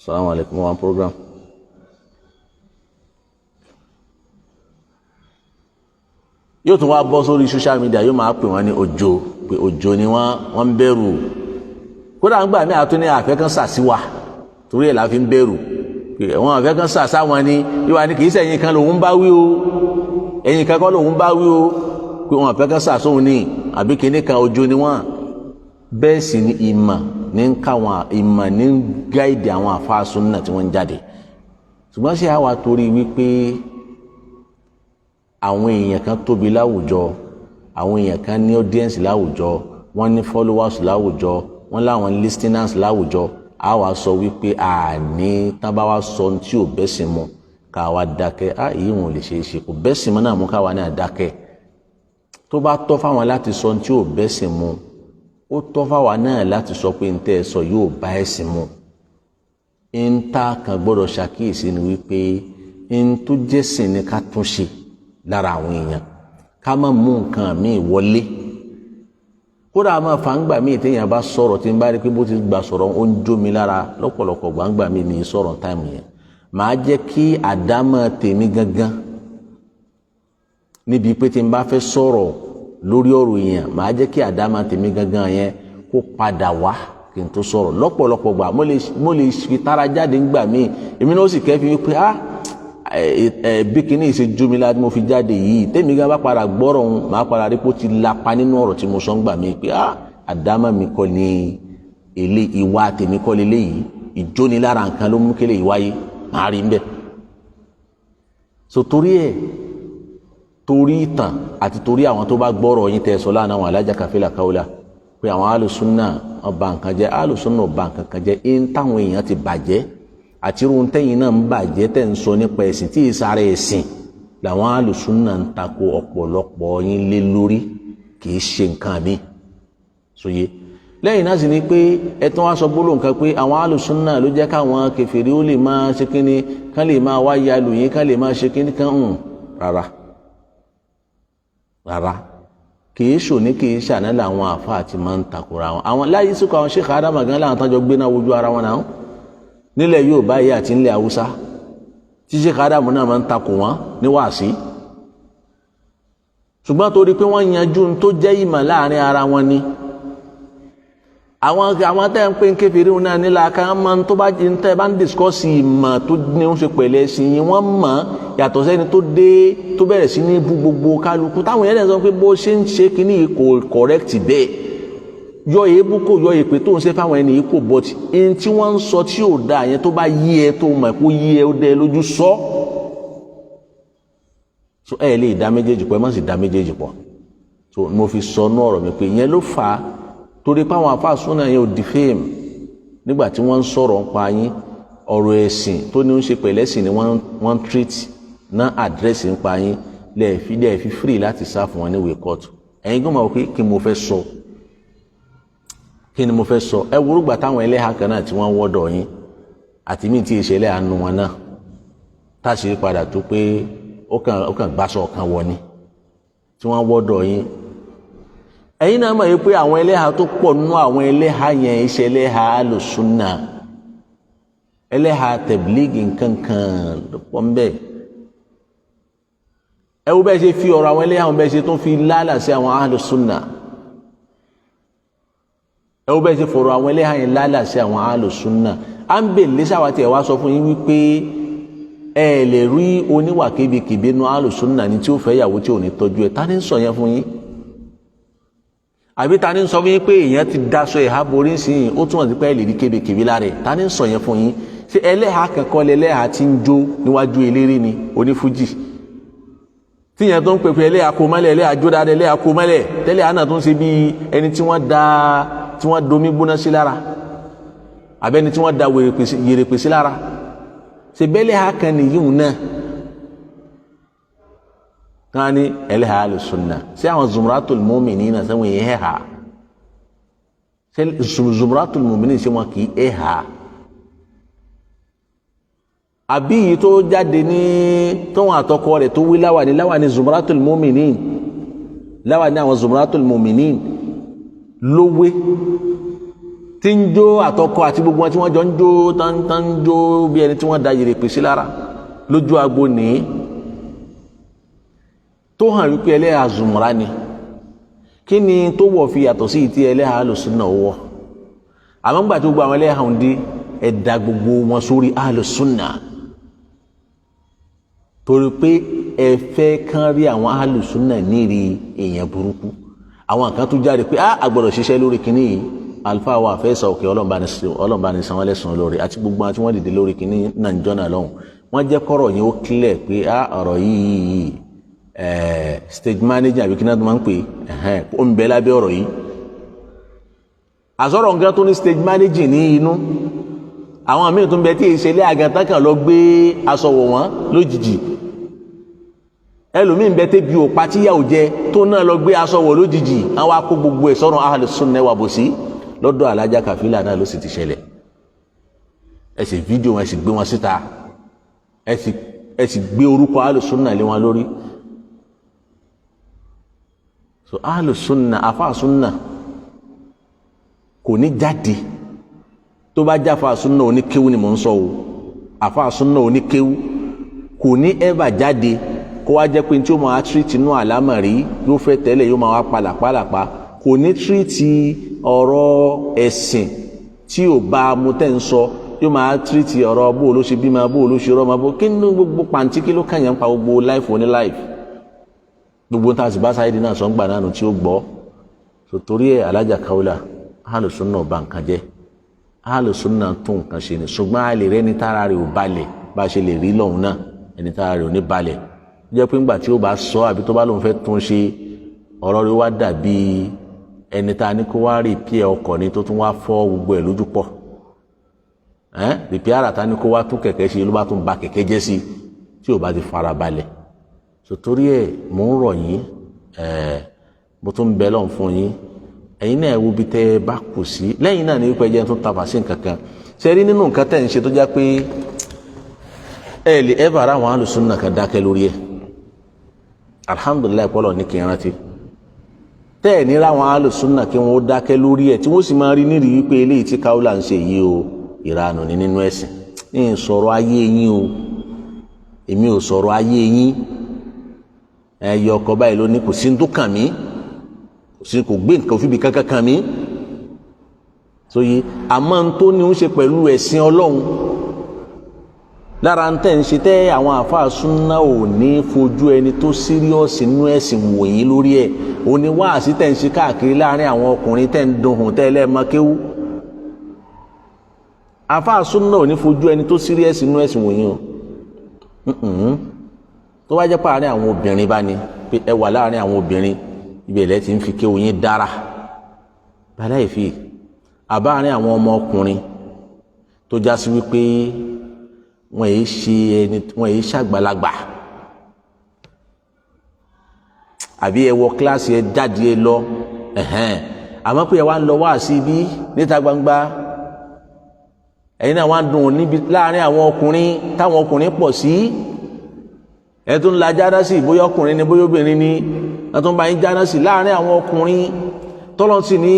Assalamu alaikum one program. Yóò tún wá bọ́ sórí social media yóò máa pè wọ́n ní ojo pé ojo ni wọ́n ń bẹ̀rù kódà ń gbà mí àtún ní àfẹ́kán sàsíwá torí ẹ̀ la fi ń bẹ̀rù pé wọ́n àfẹ́kán sàsá wọn ni yóò wá ní kì í sẹ́yìn kan lòun bá wí o ẹ̀yìn kan kọ́ lòun bá wí o pé wọ́n àfẹ́kán sàsóhun ní àbí kíní kan ojo ni wọ́n bẹ́ẹ̀ sì ni ìmọ̀ ní ń káwọn ìmọ̀ ní ń gáìdì àwọn àfáà súnnà tí wọ́n ń jáde ṣùgbọ́n ṣé àwa torí wípé àwọn èèyàn kan tóbi láwùjọ àwọn èèyàn kan ní audience láwùjọ wọ́n ní followers láwùjọ wọ́n láwọn listeners láwùjọ àwa sọ wípé àní tán bá wá sọ tí ò bẹ́sìn mu ká wá dákẹ́ èyí wọn ò lè ṣe é ṣe kò bẹ́sìn mu náà mú káwa náà dákẹ́ tó bá tọ́ fáwọn láti sọ tí ò bẹ́sìn mu ó tọ́ fáwa náà láti sọ pé ntẹ́ ẹ sọ yóò bá ẹ̀sìn mu ntá kan gbọ́dọ̀ ṣàkíyèsí ni wípé ntó jẹ́sìn ni ká tún ṣe lára àwọn èèyàn ká má mú nǹkan míì wọlé kódà máa fàǹgbà míì téèyàn bá sọ̀rọ̀ tí n bá rí pé bó ti gbà sọ̀rọ̀ ó ń jó mi lára lọ́pọ̀lọpọ̀ gbàǹgbà míì ní sọ̀rọ̀ táìmù yẹn màá jẹ́ kí àdámọ̀ tèmi gangan níbi pé tí n bá fẹ́ sọ̀rọ̀ lórí ọ̀rọ̀ èèyàn màá jẹ́ kí àdámọ̀ tèmi gangan yẹn kó padà wá kí n tó sọ̀rọ̀ lọ́pọ̀lọpọ̀ gbà mo lè fi tara jáde ńgbà míì èmi náà ó sì kẹ́fì wípé bí kìíní ìṣe jó mi láti mo fi jáde yìí tèmi gan bá padà gbọ́rọ̀ òun màá padà rí pé ó ti lapa nínú ọ̀rọ̀ tí mo sọ ńgbà míì pé àdámọ̀ mi kọ́ ni èlé ìwà tèmi kọ́ leléyìí ìjónilára nǹkan ló mú kélé ìwáyé màá rí mbẹ́ so torí ìtàn àti torí àwọn tó bá gbọ́rọ̀ yín tẹ́ sọ lánàá àwọn alájà Kafila Kaola pé àwọn alùsùnà ọba nǹkan jẹ́ alùsùnà ọba nǹkan kan jẹ́ ń táwọn èèyàn ti bàjẹ́ àti irun tẹ́yìn náà ń bàjẹ́ tẹ́ ń sọ nípa ẹ̀sìn tí ìsàrẹ̀ ẹ̀sìn làwọn alùsùnà ń tako ọ̀pọ̀lọpọ̀ yín lé lórí kì í ṣe nǹkan mi sóye lẹ́yìn náà sì ni pé ẹ̀tàn wá sọ gbólóhùn kan pé àwọn alùsùnà ló jẹ́ káwọn kèfèrí ó lè máa ṣe kínní kán lè máa wá ya lòyìn kán lè máa ṣe kínní kan rárá kìí ṣòní kìí ṣàná làwọn àfa àti máa ń takora wọn àwọn láyé síkọ àwọn Sheikh Adam gan láwọn tán jọ gbé náà wojú ara wọn náà nílẹ̀ Yorùbá yìí àti nílẹ̀ Haúsá tí Sheikh Adam náà máa ń takò wọn ní wàásí ṣùgbọ́n torí pé wọ́n yanjú tó jẹ́ ìmọ̀ láàrin ara wọn ni àwọn tẹ́ ń pè ń kéferì náà nílà ká máa ń tó bá ń tẹ́ bá ń discuss ìmọ̀ tó ní ó ṣe pẹ̀lẹ́ sí i wọ́n mọ̀ yàtọ̀ sẹ́ni tó dé tó bẹ̀rẹ̀ sí ní bú gbogbo kálukú táwọn yẹn lè sọ pé bó ṣe ń ṣe kínní yìí kò correct bẹ́ẹ̀ yọ èébú kò yọ èpè tó ń ṣe fáwọn ẹni yìí kò but ẹni tí wọ́n ń sọ tí ò dáa yẹn tó bá yí ẹ tó mọ̀ kó yí ẹ ó dẹ lójú sọ so ẹ lè dá méjèèjì pọ̀ ẹ má sì dá méjèèjì pọ̀ so mo fi sọ ní ọ̀rọ̀ mi pé ìyẹn ló fà á torí pé àwọn àfáà súnà yẹn ò defame nígbà tí wọ́n ń sọ̀rọ̀ ń pa yín ọ̀rọ̀ ẹ̀sìn tó ní ń ṣe pẹ̀lẹ́sìn ni wọ́n treat náà àdírẹ́sì ń pa yín lẹ́ẹ̀fi free láti sá fún wọn ní ìwé kóòtù ẹ̀yin gbọ́n máa wọ pé kí ni mo fẹ́ sọ ẹ wúrúgbà táwọn ẹlẹ́hà kan náà tí wọ́n wọ́dọ̀ yín àti míì tí ìṣẹ̀lẹ̀ àánú wọn náà táṣìírí padà tó pé ó kàn gbàsọ̀ kan wọ ni tí wọ́n wọ́dọ̀ yín ẹ̀yin náà mọ̀ yìí pé àwọn ẹlẹ́hà tó pọ̀ nínú àwọn ẹlẹ́hà yẹn iṣẹ́ ẹlẹ́hà alùsùnà ẹlẹ́hà tẹ̀blígì nkankan ló pọ̀ ń bẹ́ẹ̀ ẹ wo bẹ́ẹ̀ ṣe fi ọ̀rọ̀ àwọn ẹlẹ́hà wọn bẹ́ẹ̀ ṣe tó fi lálà sí àwọn alùsùnà ẹ wo bẹ́ẹ̀ ṣe fọ̀rọ̀ àwọn ẹlẹ́hà yẹn lálà sí àwọn alùsùnà à ń bè lé sáwà tí ẹ wá sọ fún yín wípé ẹ lè rí oníwà kébékébé nínú alùsùnà ní tí ó fẹ́ yàwó tí ò ní tọ́jú ẹ ta ni ń sọ yẹn fún yín àbí ta ni ń sọ fún yín pé èèyàn ti daṣọ ìhà borí sí yín ó túmọ̀ sí pé ẹ lè rí kébékébé lára ẹ̀ ta ni ń sọ yẹn fún yín ṣé ẹlẹ́hà kankan lẹ́lẹ́hà ti ń jó níwájú eléré ni onífújì tíyẹn tó ń pèpè ẹlẹ́yà kó mọ́lẹ̀ ẹlẹ́yà jó dáadáa ẹlẹ́yà kó mọ́lẹ̀ tẹ́lẹ̀ àná tó ń ṣe bí ẹni tí wọ́n domi gbóná sí lára àbẹ́ni tí wọ́n da yèrèpè sí lára ṣe bẹ́lẹ̀ ha kan nìyí náà kan ní ẹlẹ́yà alùsùnà ṣé àwọn zumratul mu'minina sẹ́wọ̀n yẹn hẹ́ ha ṣé zumratul mu'minina ṣé wọn kì í ẹ́ ha àbí yìí tó jáde ní tóun àtọkọ rẹ̀ tó wí láwàní zumratul mu'minin láwàní àwọn zumratul mu'minin lówé tí ń jó àtọkọ àti gbogbo wọn tí wọ́n jọ ń jó tán jó bí ẹni tí wọ́n da yèrèpè sí lára lójú agbo nìyí tó hàn wípé ẹlẹ́hà zumra ni kí ni tó wọ̀ fi yàtọ̀ sí ìtí ẹlẹ́hà alùsùnà wọ̀ àmọ́ gbà tó gbogbo àwọn ẹlẹ́hà ń dé ẹ̀dá gbogbo wọn sórí alùsùnà torí pé ẹ fẹ́ kán rí àwọn alùsùnà níri èèyàn burúkú àwọn kan tó jáde pé a gbọ́dọ̀ ṣiṣẹ́ lórí kinní yìí alfa wa àfẹ́sà òkè ọlọ́mbà ní sanwó lẹ́sàn lórí àti gbogbo àti wọ́n dìde lórí kinní náà jọ́nà lọ́hùn wọ́n jẹ́ kọ́rọ̀ yẹn ó clear pé ọ̀rọ̀ yìí stage manager àbí kí náà tó máa ń pè ó ń bẹ lábẹ́ ọ̀rọ̀ yìí àsọ̀rọ̀ nǹkan tó ní stage manager ní inú àwọn míì tó ń bẹ tí ìṣẹ̀lẹ̀ àgàtà kan lọ gbé aṣọ wọ̀ wọ́n lójijì ẹlòmíì ń bẹ tẹ́bi òpá tíyàwó jẹ tó náà lọ gbé aṣọ wọ̀ lójijì àwọn akó gbogbo ẹ̀ sọ́run Ahlus Sunnah wà bò sí lọ́dọ̀ alájà kàfílà náà ló sì ti ṣẹlẹ̀ ẹ sì fídíò wọn ẹ sì gbé wọn síta ẹ sì gbé orúkọ Ahlus Sunnah lé wọn lórí so Ahlus Sunnah afa Sunnah kò ní jáde tó bá jáfa Sunnah oníkéwú ni mò ń sọ o afa Sunnah oníkéwú kò ní ẹ̀bà jáde kó wá jẹ́ pé tí ó máa tírìtì inú àlámọ̀rí yóò fẹ́ tẹ́lẹ̀ yóò máa wá pàlàpàlàpà kò ní tírìtì ọ̀rọ̀ ẹ̀sìn tí ò bá mu tẹ́ ń sọ yóò máa tírìtì ọ̀rọ̀ bó ló ṣe bímọ bó ló ṣe rọ́mọ bó kí ní gbogbo pàǹtí kí ló kàn yẹn ń pa gbogbo láìfù oní láìfù gbogbo tá a sì bá sáyé dín náà sọ ń gbà náà nù tí ó gbọ́ torí ẹ̀ alájà Kaula Ahlus Sunnah ò bà nǹkan jẹ́ Ahlus Sunnah tún nǹkan ṣe ni ṣùgbọ́n a lè rẹ́ ní tára rẹ̀ ò balẹ̀ bá a ṣe lè rí lọ́hùn náà ẹni tára rẹ̀ ò ní balẹ̀ jẹ́ pé ńgbà tí ó bá sọ àbí tó bá lóun fẹ́ tún ṣe ọ̀rọ̀ rẹ̀ wá dàbí ẹni tá a ní kó wá rìpíẹ̀ ọkọ̀ ni tó tún wá fọ́ gbogbo ẹ̀ lójú pọ̀ rìpíẹ̀ ara tá a ní kó wá tún kẹ̀kẹ́ ṣe ló bá tún ba kẹ̀kẹ́ jẹ́ sí tí ò bá ti fara balẹ̀ sòtórí ẹ̀ mò ń rọ̀ yín mo tún bẹ lọ́n fún yín ẹ̀yin náà wo bí tẹ́ ẹ bá kù sí lẹ́yìn náà ní wípé ẹjẹ́ tó tafà sí nǹkan kan ṣe rí nínú nǹkan tẹ̀ ń ṣe tó já pé ẹ lè ẹ bàrà àwọn Ahlus Sunnah kan dákẹ́ lórí ẹ̀ alhamdulilayi pọ́lọ̀ ní kí n rántí tẹ́ ẹ̀ ní ráwọn Ahlus Sunnah kí wọ́n dákẹ́ lórí ẹ̀ tí wọ́n sì máa rí nírì wípé eléyìí tí Kaula ń ṣe yìí o ìranù ní nínú ẹ̀sìn ní sọ̀rọ̀ ayé yín o èmi ò sọ̀rọ̀ ayé yín ẹ̀yọ ọkọ̀ báyìí ló ní kò sí tó kàn mí kò sí kò gbé nǹkan òfìbí kankan kàn mí sóye àmọ́ n tó ní ń ṣe pẹ̀lú ẹ̀sìn Ọlọ́run lára ń tẹ̀ ń ṣe tẹ́ àwọn àfáà Sunnah ò ní fojú ẹni tó síríọ́sì nínú ẹ̀sìn wòyìn lórí ẹ̀ ò ní wáàsí tẹ̀ ń ṣe káàkiri láàrin àwọn ọkùnrin tẹ̀ ń dohùn tẹ́ lẹ́ẹ̀mọ́kéwú àfáà Sunnah ò ní fojú ẹni tó síríọ́sì nínú ẹ̀sìn wòyìn o tó bá jẹ́ pé àárín àwọn obìnrin bá ní pé ẹ wà láàrin àwọn obìnrin ibẹ̀ lẹ́ ti ń fi kéwù yín dára báláì fi àbá àárín àwọn ọmọ ọkùnrin tó já sí wípé wọn èyí ṣàgbàlagbà àbí ẹ wọ kíláàsì ẹ jáde ẹ lọ àmọ́ pé ẹ wá ń lọ wá sí ibi níta gbangba ẹ̀yin náà wá ń dùn níbi láàrin àwọn ọkùnrin táwọn ọkùnrin pọ̀ sí ẹ tún la jáná sí bóyá ọkùnrin ni bóyá obìnrin ni ẹ tún bá yín jáná sí láàrin àwọn ọkùnrin tọ́lọ́ sí ní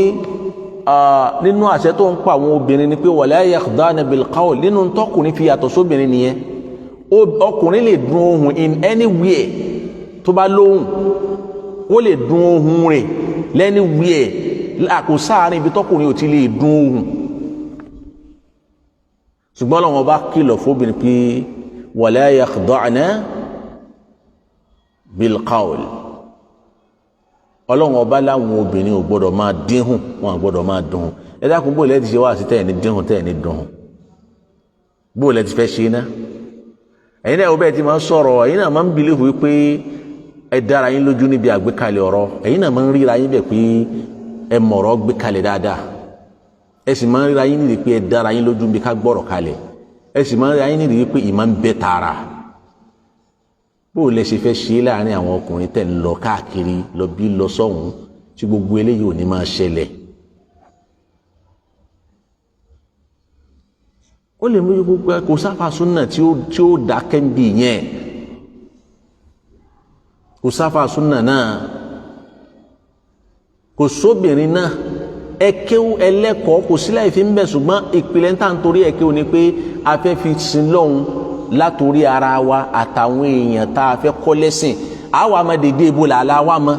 nínú àṣẹ tó ń pa àwọn obìnrin ni pé wala yakhdana bil qawl nínú tọkùnrin fi yàtọ̀ sóbìnrin nìyẹn ọkùnrin lè dún ohùn in anywhere tó bá lóhùn ó lè dún ohùn rẹ̀ lẹ́niwhere kò sáàrin ibi tọkùnrin ò ti lè dún ohùn ṣùgbọ́n lọ́wọ́ bá kìlọ̀ fóbìnrin pé wala yakhdana bil qawl ọlọ́run ọba láwọn obìnrin ò gbọ́dọ̀ máa dínhùn wọn à gbọ́dọ̀ máa dùn ẹ dákun bó lẹ́ ti ṣe wá sí tẹ́ẹ̀ ní dínhùn tẹ́ẹ̀ ní dùn bó lẹ́ ti fẹ́ ṣe iná ẹ̀yin náà ọbẹ̀ ti máa ń sọ̀rọ̀ ẹ̀yin náà máa ń bìlífù wípé ẹ dára yín lójú níbi àgbékalẹ̀ ọ̀rọ̀ ẹ̀yin náà máa ń ríra yín bẹ̀ pé ẹ mọ̀rọ̀ gbé kalẹ̀ dáadáa ẹ sì máa ń ríra yín níbi pé ẹ dára yín lójú níbi ká gbọ́rọ̀ kalẹ̀ ẹ sì máa ń ríra yín níbi pé ìmọ̀ ń bẹ tààrà bó o lẹ ṣe fẹ́ ṣe láàrin àwọn ọkùnrin tẹ̀ ń lọ káàkiri lọ bí lọ sọ́hùn tí gbogbo eléyìí ò ní máa ṣẹlẹ̀. ó lè mú gbogbo kò sáfà súnà tí ó dákẹ́ ń bì yẹn kò sáfà súnà náà kò sóbìnrin náà ẹkéwú ẹlẹ́kọ̀ọ́ kò sílẹ̀ ìfi ń bẹ̀ ṣùgbọ́n ìpìlẹ̀ ń tà ń torí ẹkéwú ni pé a fẹ́ fi sin lọ́hùn látòrí ara wa àtàwọn èèyàn tá a fẹ́ kọ́ lẹ́sìn àwa máa dèdè ebo làálàá wa mọ́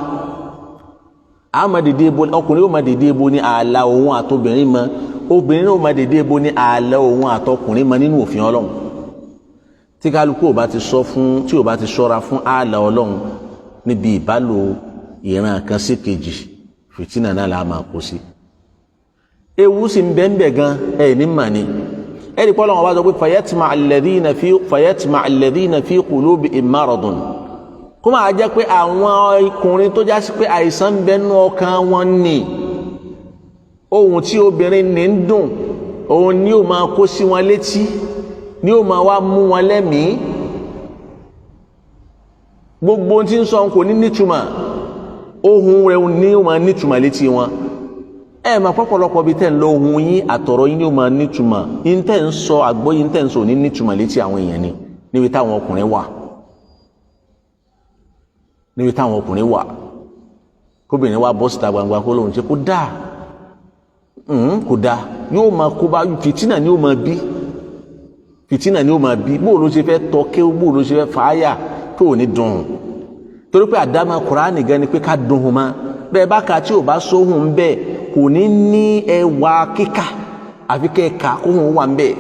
àwa máa dèdè ebo ọkùnrin yóò máa dèdè ebo ní ààlà òun àtobìnrin mọ́ obìnrin yóò máa dèdè ebo ní ààlà òun àtọkùnrin mọ́ nínú òfin ọlọ́run tí kálukú ò bá ti sọ fún tí ò bá ti sọ́ra fún ààlà ọlọ́run níbi ìbálò ìran kan sí kejì fìtínà náà la máa kó sí ewu sì ń bẹ́ńbẹ̀ gan ẹ̀ ní mà ní ẹ̀rí pọ́ lọ́wọ́ bá sọ pé fayatma alladhina fi qulubihim maradun kó máa jẹ́ pé àwọn ọkùnrin tó já sí pé àìsàn ń bẹ́nu ọkàn wọn ni ohun tí obìnrin ní ń dùn òun ni ó máa kó sí wọn létí ni ó máa wá mú wọn lẹ́mìí gbogbo tí ń sọ kò ní nítumọ̀ ohun rẹ̀ ní ó máa nítumọ̀ létí wọn ẹ máa pọ̀pọ̀lọpọ̀ bíi tẹ́ ń lọ ohun yín àtọ̀rọ̀ yín ni ó máa nítumọ̀ yín tẹ́ ń sọ àgbọ́yé yín tẹ́ ń sọ ní nítumọ̀ létí àwọn èèyàn ni níbi táwọn ọkùnrin wà níbi táwọn ọkùnrin wà kóbìnrin wa bọ́ síta gbangba kó lóun ṣe kó dáa kò dáa yóò máa kó bá fìtínà ni ó máa bí fìtínà ni ó máa bí bóò ló ṣe fẹ́ tọ́ kéwú bóò ló ṣe fẹ́ fàáyà tó ò ní dùn torí pé àdámà Kùránì gan ni pé ká dùn hùn má bẹ́ẹ̀ bá ka tí ò bá sóhùn ń bẹ́ẹ̀ kò ní ní ẹwà kíkà àfi kẹ́ ẹ̀ ká kóhùn wà ń bẹ́ẹ̀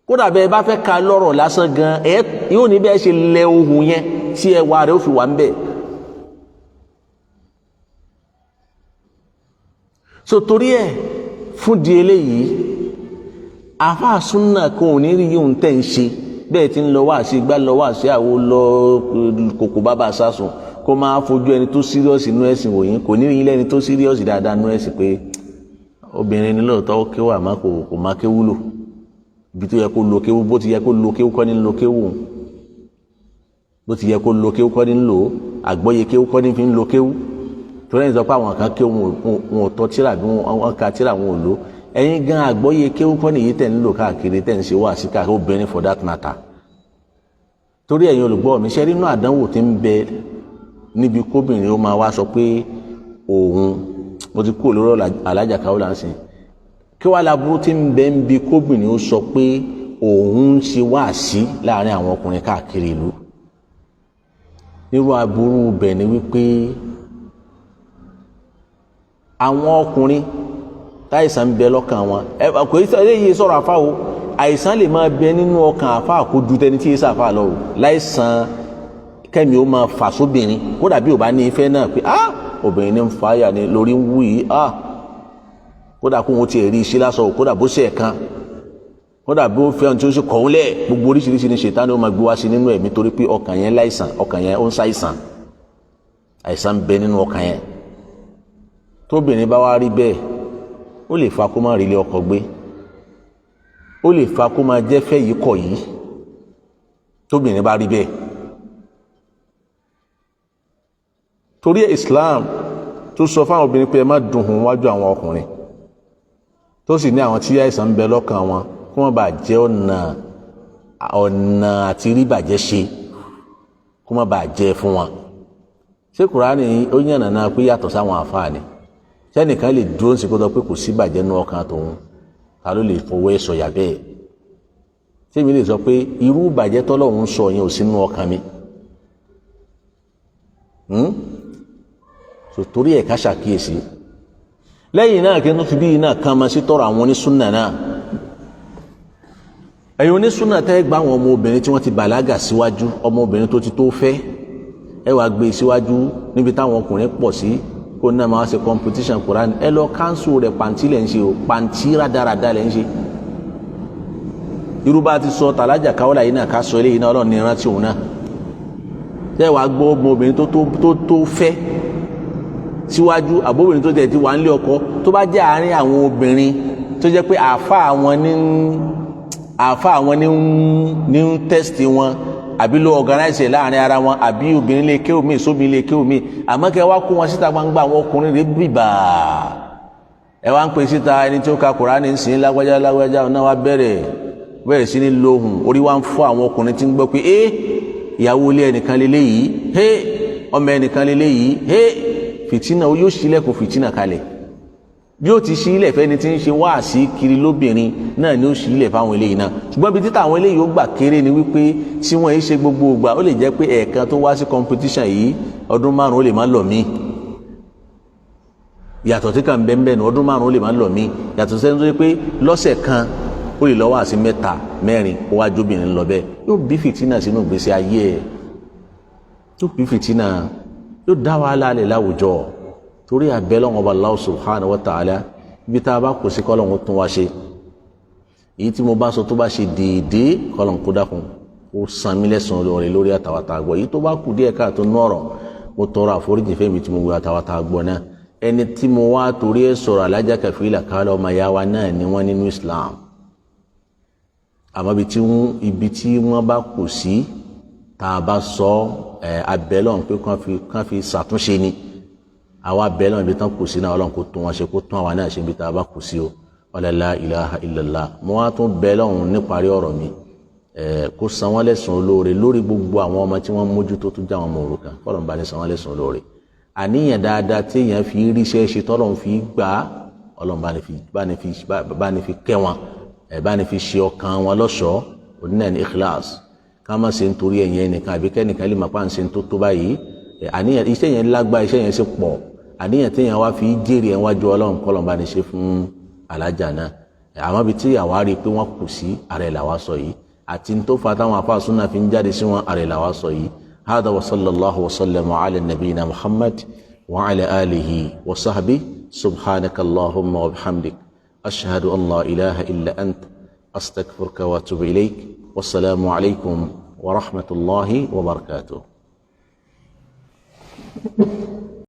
kódà bẹ́ẹ̀ bá fẹ́ ka lọ́rọ̀ lásán gan ẹ̀ yóò ní bẹ́ẹ̀ ṣe lẹ ohùn yẹn tí ẹwà rẹ̀ ó fi wà ń bẹ́ẹ̀. so torí ẹ̀ fún di eléyìí àfáà súnà kan ò ní rí yóò tẹ̀ ń ṣe bẹ́ẹ̀ tí ń lọ wá sí igbá lọ wá sí àwo lọ kòkò bàbá sásùn kó máa fojú ẹni tó síríọ̀sì nú ẹ̀sìn wòyìn kò ní rí ilé ẹni tó síríọ̀sì dáadáa nú ẹ̀sìn pé obìnrin ni lóòótọ́ ó kéwà má kò má kéwú lò ibi tó yẹ kó lo kéwú bó ti yẹ kó lo kéwú kọ́ ní lo kéwú bó ti yẹ kó lo kéwú kọ́ ní lò àgbọ́yé kéwú kọ́ ní fi ń lo kéwú torí ẹni sọ pé àwọn kan kéwú wọn ò tọ́ tíra bí wọn ka tíra wọn ò lò ẹ̀yin gan àgbọ́yé kéwú kọ́ nìyí tẹ̀ ń lò káàkiri tẹ̀ ń ṣe wá sí káàkiri obìnrin for that matter torí ẹ̀yin olùgbọ́ mi ṣe rí inú àdánwò tí ń bẹ níbi kóbìnrin ó máa wá sọ pé òun mo ti kúrò lórí Alájà Kaola ń sìn kí wàá laburú tí ń bẹ ń bi kóbìnrin ó sọ pé òun ń ṣe wáàsí láàrin àwọn ọkùnrin káàkiri ìlú nírú aburú bẹ̀ ni wípé àwọn ọkùnrin táìsàn ń bẹ lọ́kàn wọn kò eléyìí sọ̀rọ̀ àfa o àìsàn lè máa bẹ nínú ọkàn àfa kó ju tẹni tí yé sàfà lọ o láìsàn kẹ́mi ó máa fà sóbìnrin kódà bí ò bá ní ìfẹ́ náà pé obìnrin ní ń fa àyà ni lórí ń wú yìí kódà kó wọn tiẹ̀ rí iṣẹ́ lásán o kódà bó ṣe ẹ̀kan kódà bí ó fẹ́ràn tí ó ṣe kọ̀ọ̀hún lẹ̀ gbogbo oríṣiríṣi ní ṣètánì ó máa gbé wá sí nínú ẹ̀mí torí pé ọkàn yẹn láìsàn ọkàn yẹn ó ń ṣàìsàn àìsàn ń bẹ nínú ọkàn yẹn tóbìnrin bá wá rí bẹ́ẹ̀ ó lè fa kó má rí ilé ọkọ gbé ó lè fa kó má jẹ́ fẹ́ yìí kọ̀ yìí tóbìnrin bá rí bẹ́ẹ̀ torí Islam tó sọ fáwọn obìnrin pé ẹ má dùn hùn wájú àwọn ọkùnrin tó sì ní àwọn tí àìsàn ń bẹ lọ́kàn wọn kó má bàa jẹ́ ọ̀nà àti rí bàjẹ́ ṣe kó má bàa jẹ́ fún wọn ṣé Kùránì ó yànnà náà pé yàtọ̀ sáwọn àfáà ni sẹ́nìkan lè dúró sí kótó pé kò sí bàjẹ́ nú ọkàn tòun ta ló lè fọwọ́ ẹ̀ sọ̀yà bẹ́ẹ̀ sẹ́mi lè sọ pé irú bàjẹ́ tọ́lọ́run sọ yẹn ò sínú ọkàn mi so torí ẹ̀ ká ṣàkíyèsí lẹ́yìn náà kí n tó fi bí iná kan máa sí tọrọ àwọn onísúnà náà ẹ̀yin onísúnà tẹ́ gbá àwọn ọmọ obìnrin tí wọ́n ti bàlágà síwájú ọmọ obìnrin tó ti tó fẹ́ ẹ wàá gbé síwájú níbi táwọn ọkùnrin pọ̀ sí kó náà máa ṣe competition Quran ẹ lọ káńsù rẹ̀ pàǹtí lẹ̀ ń ṣe o pàǹtí rádaràda lẹ̀ ń ṣe irú bá ti sọ tàlájà Kaola yìí náà ká sọ eléyìí náà ọlọ́run ní ìrántí òun náà tẹ́ wàá gbọ́ obìnrin tó fẹ́ síwájú àbóbìnrin tó tẹ̀ ti wà nílé ọkọ tó bá jẹ́ àárín àwọn obìnrin tó jẹ́ pé àáfà àwọn ní ń tẹ́sítì wọn àbí ló organize láàrin ara wọn àbí obìnrin lè ké omi sóbi lè ké omi àmọ́ kẹ́ wá kó wọn síta gbangba àwọn ọkùnrin rẹ̀ bìbà ẹ wá ń pè síta ẹni tí ó ka Kùránì sìn lágbájá náà wá bẹ̀rẹ̀ sí ní lóhùn orí wa ń fọ́ àwọn ọkùnrin tí ń gbọ́ pé ìyàwó ilé ẹnìkan lélẹ́yìí ọmọ ẹnìkan lélẹ́yìí fìtínà ó yóò ṣílẹ̀kùn fìtínà kalẹ̀ bí ó ti ṣílẹ̀ fẹ́ni tí ń ṣe wáàsí kiri lóbìnrin náà ni ó ṣílẹ̀ fáwọn eléyìí náà ṣùgbọ́n bí títà àwọn eléyìí ó gbà kéré ni wípé tí wọ́n yìí ṣe gbogbo ìgbà ó lè jẹ́ pé ẹ̀ẹ̀kan tó wá sí competition yìí ọdún 5 ó lè má lọ mí yàtọ̀ tí kàn bẹ́ẹ̀ nù ọdún 5 ó lè má lọ mí yàtọ̀ sẹ́ni tó yẹ pé lọ́sẹ̀ kan ó lè lọ́wọ́ àti 3 4 kó wá jóbìnrin lọ bẹ́ẹ̀ yóò bí fìtínà sínú ìgbésí ayé ẹ̀ yóò bí fìtínà yóò dá wàhálà lẹ̀ láwùjọ torí àbẹ́lọ́wọ́n ọba Allah subhanahu wa ta'ala ibi tá a bá kù sí kọ́lọ́hún tún wá ṣe èyí tí mo bá sọ tó bá ṣe déédéé kọ́lọ́hún kó dákun ó san mí lẹ́sàn-án lórí àtàwátà àgbọ̀ èyí tó bá kù díẹ̀ káàtó nú ọ̀rọ̀ mo tọrọ àforíjì fẹ́mi tí mo gbé àtàwátà àgbọ̀ náà ẹni tí mo wá torí ẹ̀ sọ̀rọ̀ alájà Kafila kálọ̀ ọmọ ya wa náà ni wọ́n nínú Islam àmọ́ ibi tí wọ́n bá kù sí tá a bá sọ abẹ́lọ́hún pé kán fi ṣàtúnṣe ni àwa abẹ́lọ́hún ibi tán kù sí náà Ọlọ́run kó tún wọn ṣe kó tún àwa náà ṣe ibi tá a bá kù sí o wala la ilaha illallah mo wá tún bẹ́lọ́hún níparí ọ̀rọ̀ mi kó san wọ́n lẹ́san olóore lórí gbogbo àwọn ọmọ tí wọ́n mójútó tó já wọn mọ òrukàn kọ́lọ́n bá ní san wọ́n lẹ́san olóore àníyàn dáadáa tí èèyàn fi ríṣẹ́ ṣe tọ́lọ́run fi gbà á Ọlọ́run bá ní fi kẹ́ wọn bá ní fi ṣe ọkàn wọn lọ́ṣọ̀ọ́ onínà ní ikhlas ká má ṣe nítorí ẹ̀yìn ẹnìkan àbí kẹ́nìkan lè máa pa ń ṣe tó báyìí àníyàn iṣẹ́ yẹn lágbá iṣẹ́ yẹn sì pọ̀ àníyàn téèyàn wá fi jèrè ẹ̀ wájú Ọlọ́run kọ́lọ́n bá ní ṣe fún alájà náà àmọ́ bí tí àwa rí i pé wọ́n kù sí ara ẹ̀ làwa sọ yìí àti tó fa táwọn afá súnà fi ń jáde sí wọn ara ẹ̀ làwa sọ yìí hada wa sallallahu wa sallam ala nabiyina Muhammad wa ala alihi wa sahbihi subhanaka allahumma wa bihamdik ashhadu an la ilaha illa ant astaghfiruka wa atubu ilayk wassalamu alaykum wa rahmatullahi wa barakatuh.